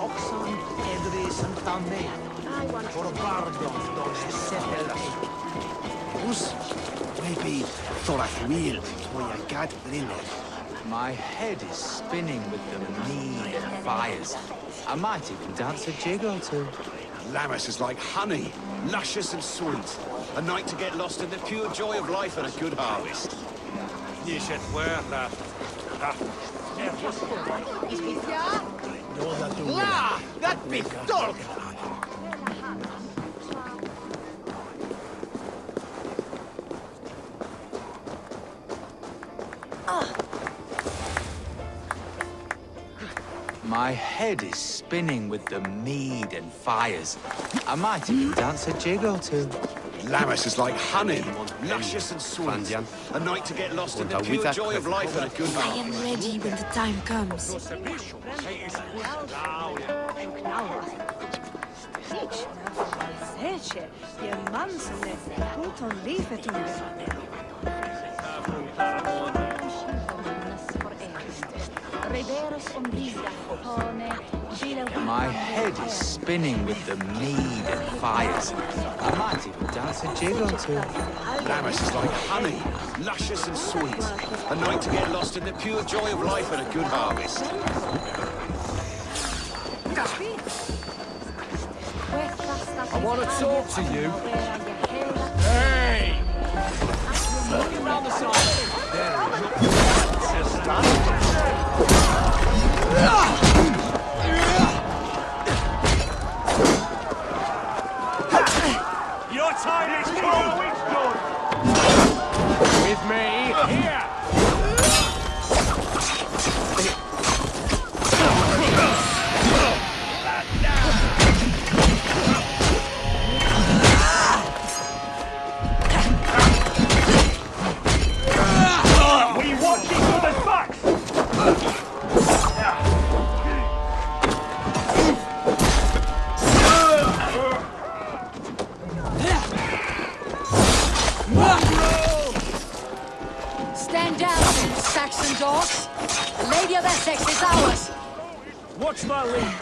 Oxon, Edris, and Tame. For Bardon, don't settle us. Maybe Thorathmil, where you got Briller. My head is spinning with the mead and fires. I might even dance a jig or two. Lammas is like honey, luscious and sweet. A night to get lost in the pure joy of life and a good harvest. You should wear that. La! That be dog! My head is spinning with the mead and fires. I might even dance a jig or two. Lammas is like honey, luscious and sweet. A night to get lost in the pure joy of life and a good I harvest. am ready when the time comes. My head is spinning with the mead and fires. I might even dance a jig or two. Lammas is like honey, luscious and sweet. A night to get lost in the pure joy of life and a good harvest. I want to talk to you. Hey! Look around the side. There Your time is come. With me, here. We watch each other's backs. Stand down, Saxon dogs. The Lady of Essex is ours. Watch my lead.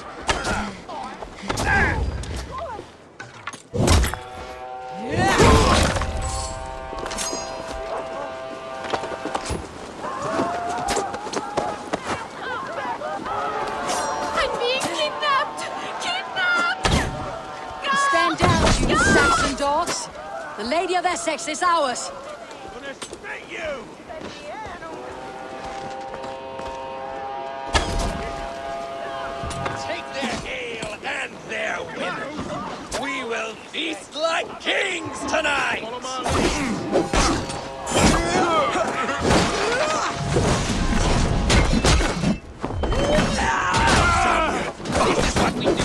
I'm being kidnapped! Kidnapped! Stand down, you Saxon dogs. The Lady of Essex is ours. Gonna spit you! Take their ale and their women. We will feast like kings tonight! This is what we do to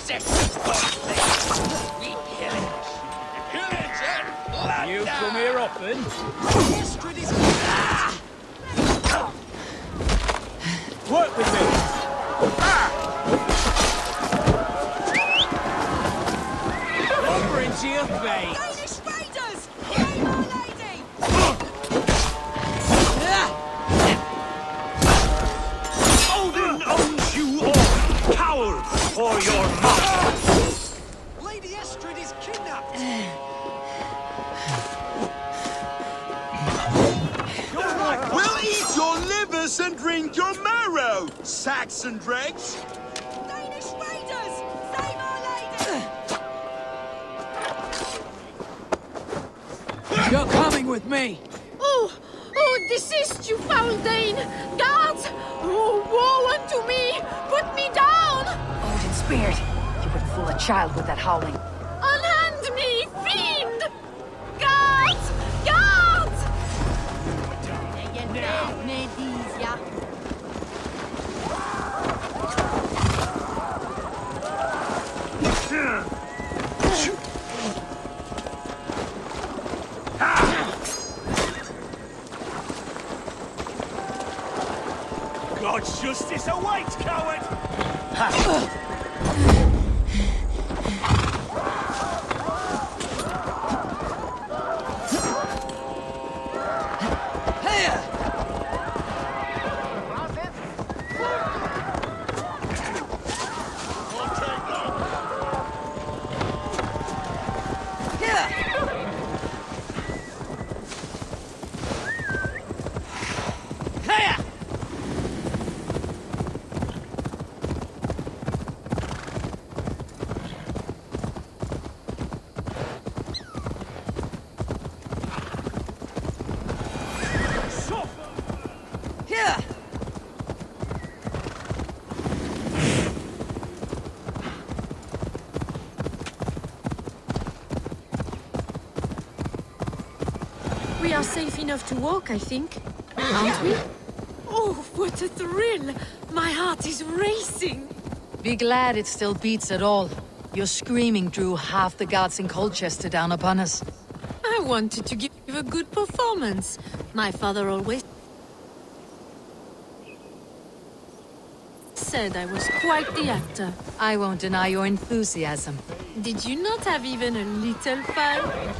Saxons, we pillage. Pillage and plunder! You come here often? Work with me! Over into your face! Danish raiders! Save our lady! Odin owns you all! Coward for your master! Lady Estrid is kidnapped! We'll eat your livers and drink your marrow, Saxon dregs! Danish raiders! Save our lady! You're coming with me! Oh, desist, you foul Dane! Guards! Oh, woe unto me! Put me down! Odin Spirit, you would fool a child with that howling. Unhand me, fiend! Guards! Guards! Justice awaits, coward! We are safe enough to walk, I think. Aren't we? Oh, what a thrill! My heart is racing! Be glad it still beats at all. Your screaming drew half the guards in Colchester down upon us. I wanted to give a good performance. My father always said I was quite the actor. I won't deny your enthusiasm. Did you not have even a little fun?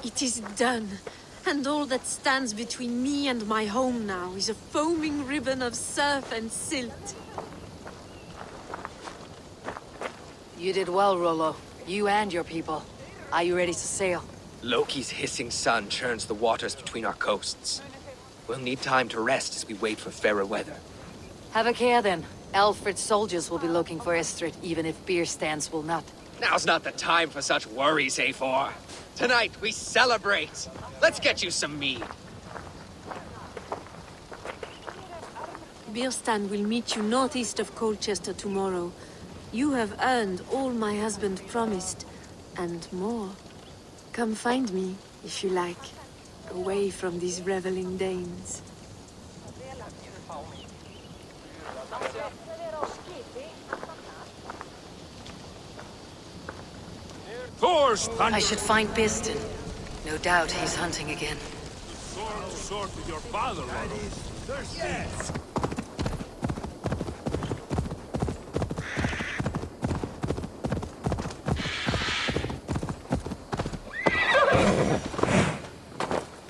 It is done, and all that stands between me and my home now is a foaming ribbon of surf and silt. You did well, Rollo. You and your people. Are you ready to sail? Loki's hissing sun churns the waters between our coasts. We'll need time to rest as we wait for fairer weather. Have a care then. Alfred's soldiers will be looking for Estrid, even if beer stands will not. Now's not the time for such worries, A4. Tonight, we celebrate. Let's get you some mead. Bierstan will meet you northeast of Colchester tomorrow. You have earned all my husband promised, and more. Come find me, if you like, away from these reveling Danes. I should find Bierstan. No doubt he's hunting again. Sword to sword with your father, Rollo. Yes!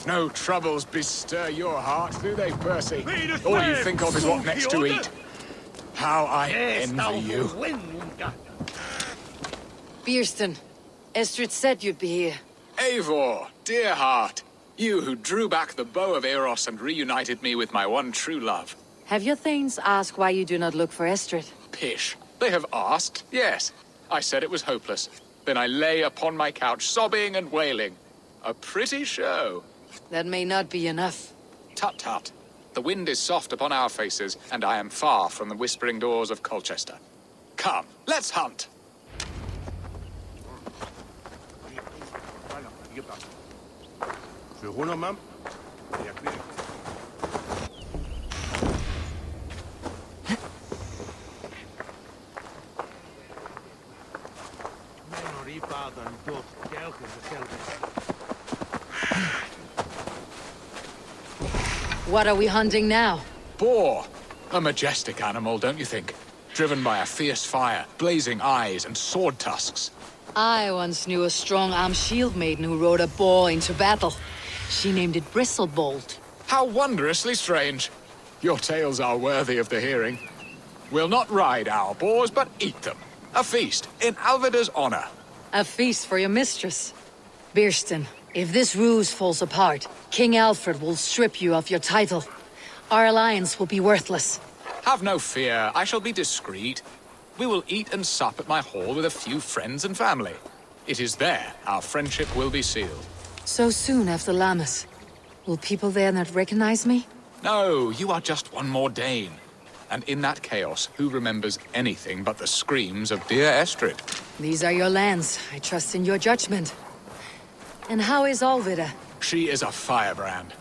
No troubles bestir your heart, do they, Percy? All you think of is what next to eat. How I envy you. Bierstan, Estrid said you'd be here. Eivor, dear heart. You who drew back the bow of Eros and reunited me with my one true love. Have your thanes asked why you do not look for Estrid? Pish. They have asked, yes. I said it was hopeless. Then I lay upon my couch, sobbing and wailing. A pretty show. That may not be enough. Tut-tut. The wind is soft upon our faces, and I am far from the whispering doors of Colchester. Come, let's hunt. What are we hunting now? Boar. A majestic animal, don't you think? Driven by a fierce fire, blazing eyes, and sword tusks. I once knew a strong-armed shield maiden who rode a boar into battle. She named it Bristlebolt. How wondrously strange. Your tales are worthy of the hearing. We'll not ride our boars, but eat them. A feast, in Alvida's honor. A feast for your mistress. Bierstan, if this ruse falls apart, King Alfred will strip you of your title. Our alliance will be worthless. Have no fear, I shall be discreet. We will eat and sup at my hall with a few friends and family. It is there our friendship will be sealed. So soon after Lammas. Will people there not recognize me? No, you are just one more Dane. And in that chaos, who remembers anything but the screams of dear Estrid? These are your lands. I trust in your judgment. And how is Alvida? She is a firebrand.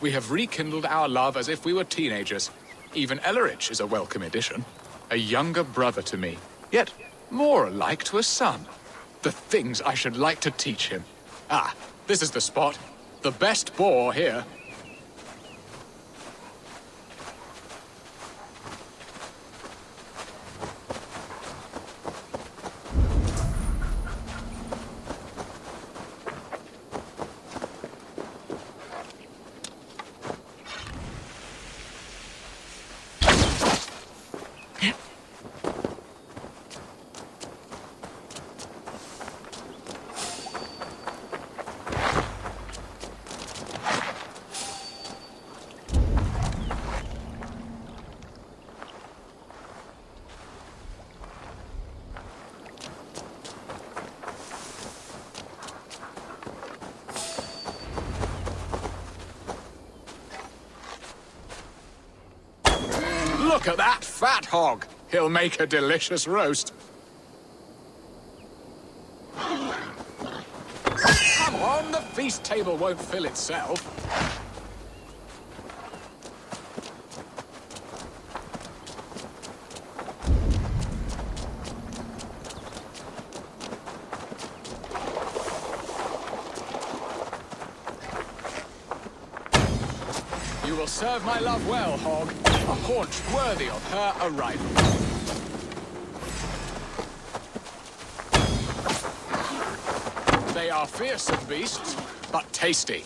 We have rekindled our love as if we were teenagers. Even Ellerich is a welcome addition. A younger brother to me. Yet, More alike to a son. The things I should like to teach him. Ah, this is the spot. The best boar here. Look at that fat hog! He'll make a delicious roast. Come on, the feast table won't fill itself. You will serve my love well, hog. A haunch worthy of her arrival. They are fearsome beasts, but tasty.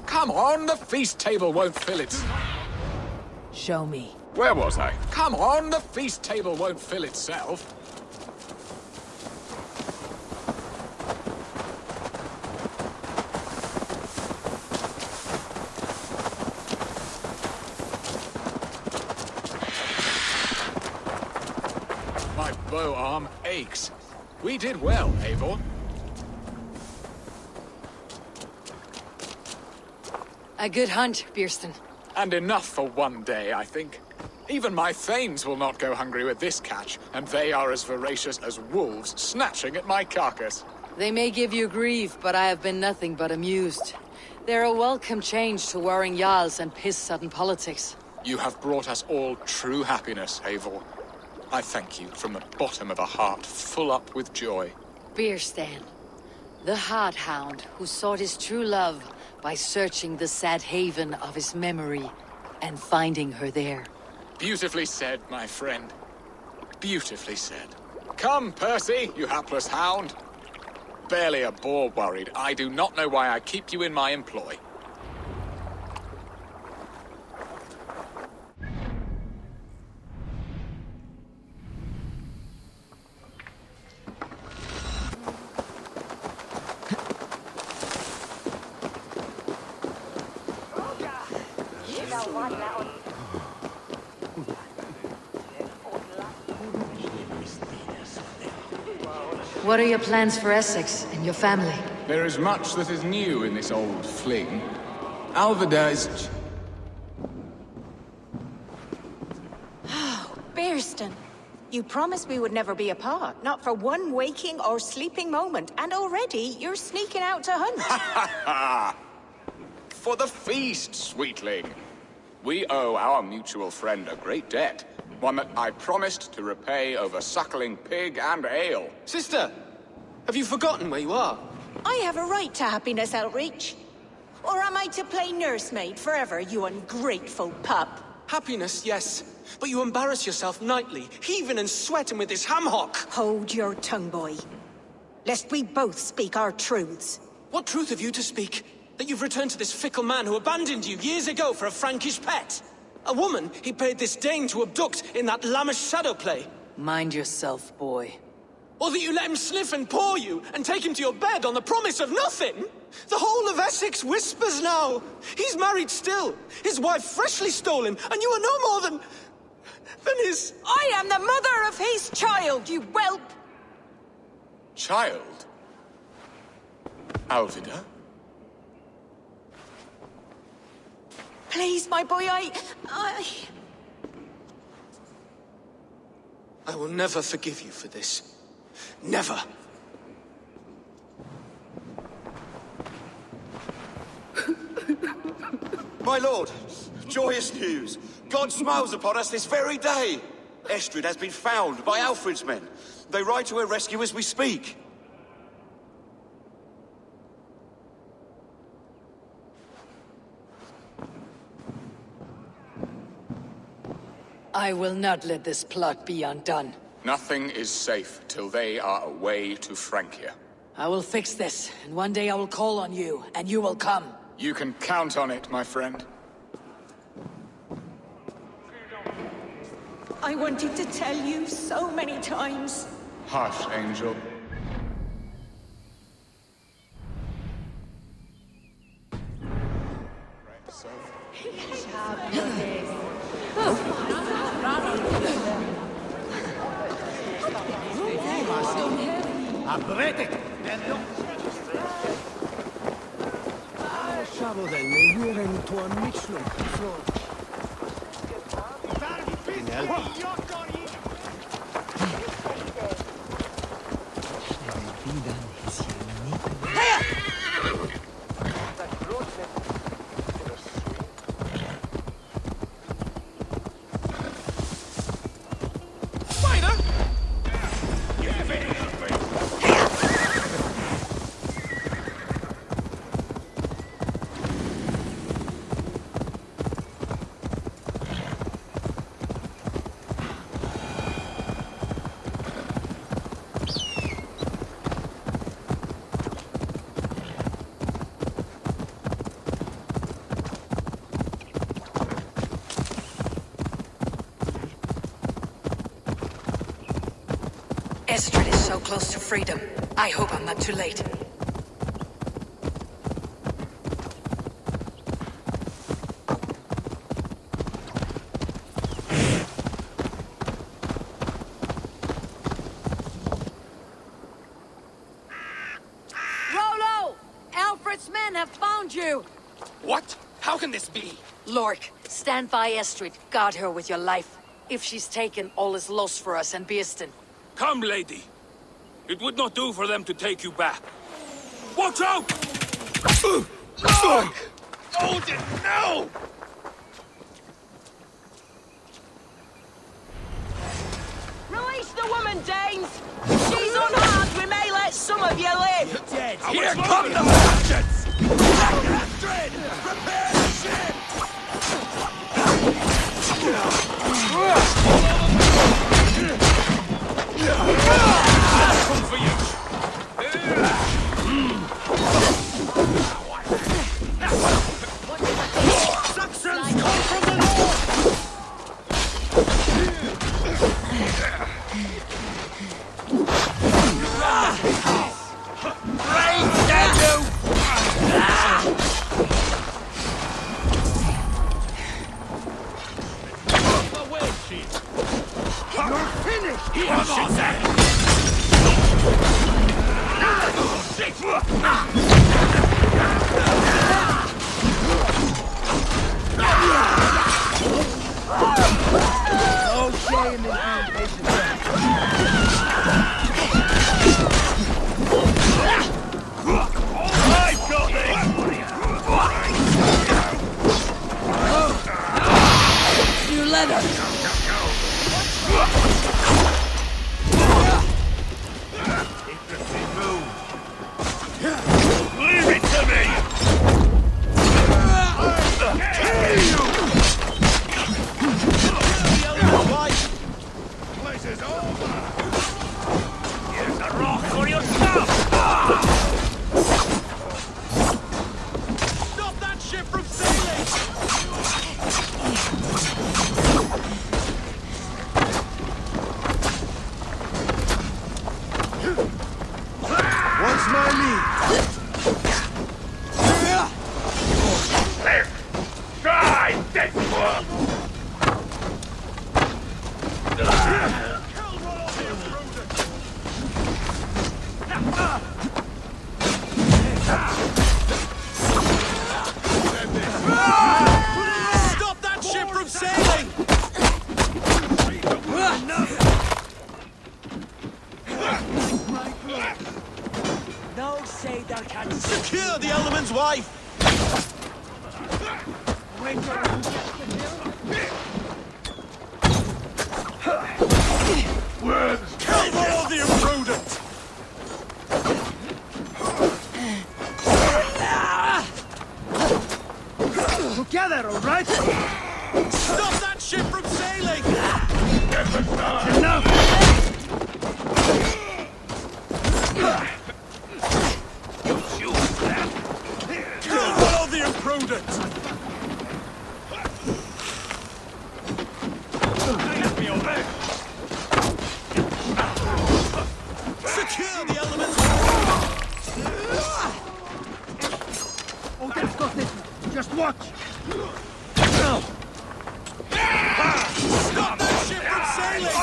Come on, the feast table won't fill its... Show me. Where was I? Come on, the feast table won't fill itself. My bow arm aches. We did well, Eivor. A good hunt, Bierston. And enough for one day, I think. Even my thanes will not go hungry with this catch, and they are as voracious as wolves snatching at my carcass. They may give you grief, but I have been nothing but amused. They're a welcome change to warring jarls and piss-sudden politics. You have brought us all true happiness, Eivor. I thank you from the bottom of a heart full up with joy. Bierstan, the Hard Hound who sought his true love by searching the sad haven of his memory and finding her there. Beautifully said, my friend. Beautifully said. Come, Percy, you hapless hound. Barely a boar worried. I do not know why I keep you in my employ. What are your plans for Essex and your family? There is much that is new in this old fling. Alvida is... Bierston, you promised we would never be apart, not for one waking or sleeping moment, and already you're sneaking out to hunt. For the feast, sweetling. We owe our mutual friend a great debt. One that I promised to repay over suckling pig and ale. Sister, have you forgotten where you are? I have a right to happiness, Outreach. Or am I to play nursemaid forever, you ungrateful pup? Happiness, yes. But you embarrass yourself nightly, heaving and sweating with this ham-hock. Hold your tongue, boy. Lest we both speak our truths. What truth have you to speak? That you've returned to this fickle man who abandoned you years ago for a Frankish pet? A woman he paid this Dane to abduct in that lammish shadow play? Mind yourself, boy. Or that you let him sniff and paw you, and take him to your bed on the promise of nothing? The whole of Essex whispers now. He's married still. His wife freshly stolen, and you are no more than his... I am the mother of his child, you whelp! Child? Alvida? Please, my boy, I will never forgive you for this. Never. My lord, joyous news. God smiles upon us this very day. Estrid has been found by Alfred's men. They ride to her rescue as we speak. I will not let this plot be undone. Nothing is safe till they are away to Francia. I will fix this, and one day I will call on you, and you will come. You can count on it, my friend. I wanted to tell you so many times. Hush, Angel. Estrid is so close to freedom. I hope I'm not too late. Rolo! Alfred's men have found you! What? How can this be? Lork, stand by Estrid. Guard her with your life. If she's taken, all is lost for us and Beerston. Come, lady. It would not do for them to take you back. Watch out! Odin, no! Release the woman, Danes! She's unharmed, we may let some of you live! Dead! Here come the bastards! Astrid! Prepare the ship! Come for you! Saxons come from the north! Raise statue! You're finished! Come on, Zach! No shame in being patient. I've got this! You let her! Leave it to me! Place is over! Here's a rock for yourself! Stop that ship from sailing! What's my lead? There! Try this one! Stop that ship from sailing! No say thou canst Secure the Element's wife! Worms! Kill all the imprudent! Together, all right? Stop that ship from sailing! Enough! Kill all the imprudent! Get me away! Secure the elements! Oh, that's got it. Just watch. Stop that ship from sailing!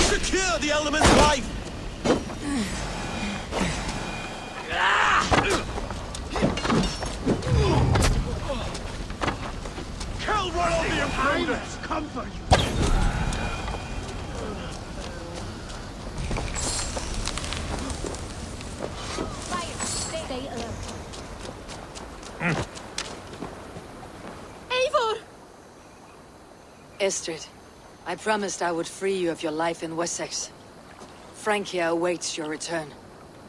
Secure the element's life! Kill one of the imprudents! Come for you. Stay alert. Eivor! Estrid, I promised I would free you of your life in Essexe. Francia awaits your return.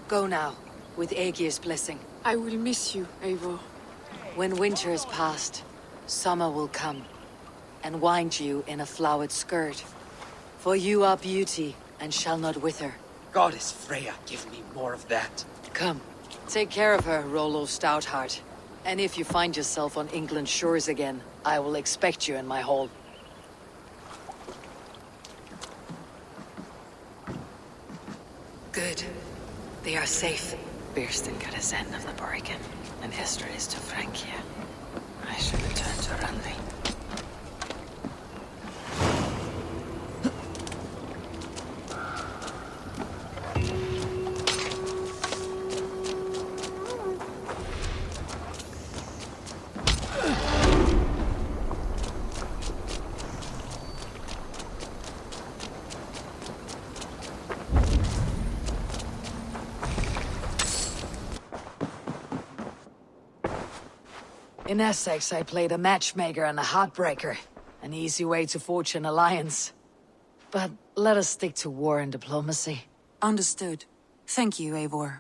Go now, with Aegir's blessing. I will miss you, Eivor. When winter is past, summer will come, and wind you in a flowered skirt. For you are beauty, and shall not wither. Goddess Freya, give me more of that. Come, take care of her, Rollo Stoutheart. And if you find yourself on England's shores again, I will expect you in my hall. Good. They are safe. Birsten got his end of the bargain, and Estrid is to Francia. I should return to Randvi. In Essex, I played a matchmaker and a heartbreaker. An easy way to forge an alliance. But let us stick to war and diplomacy. Understood. Thank you, Eivor.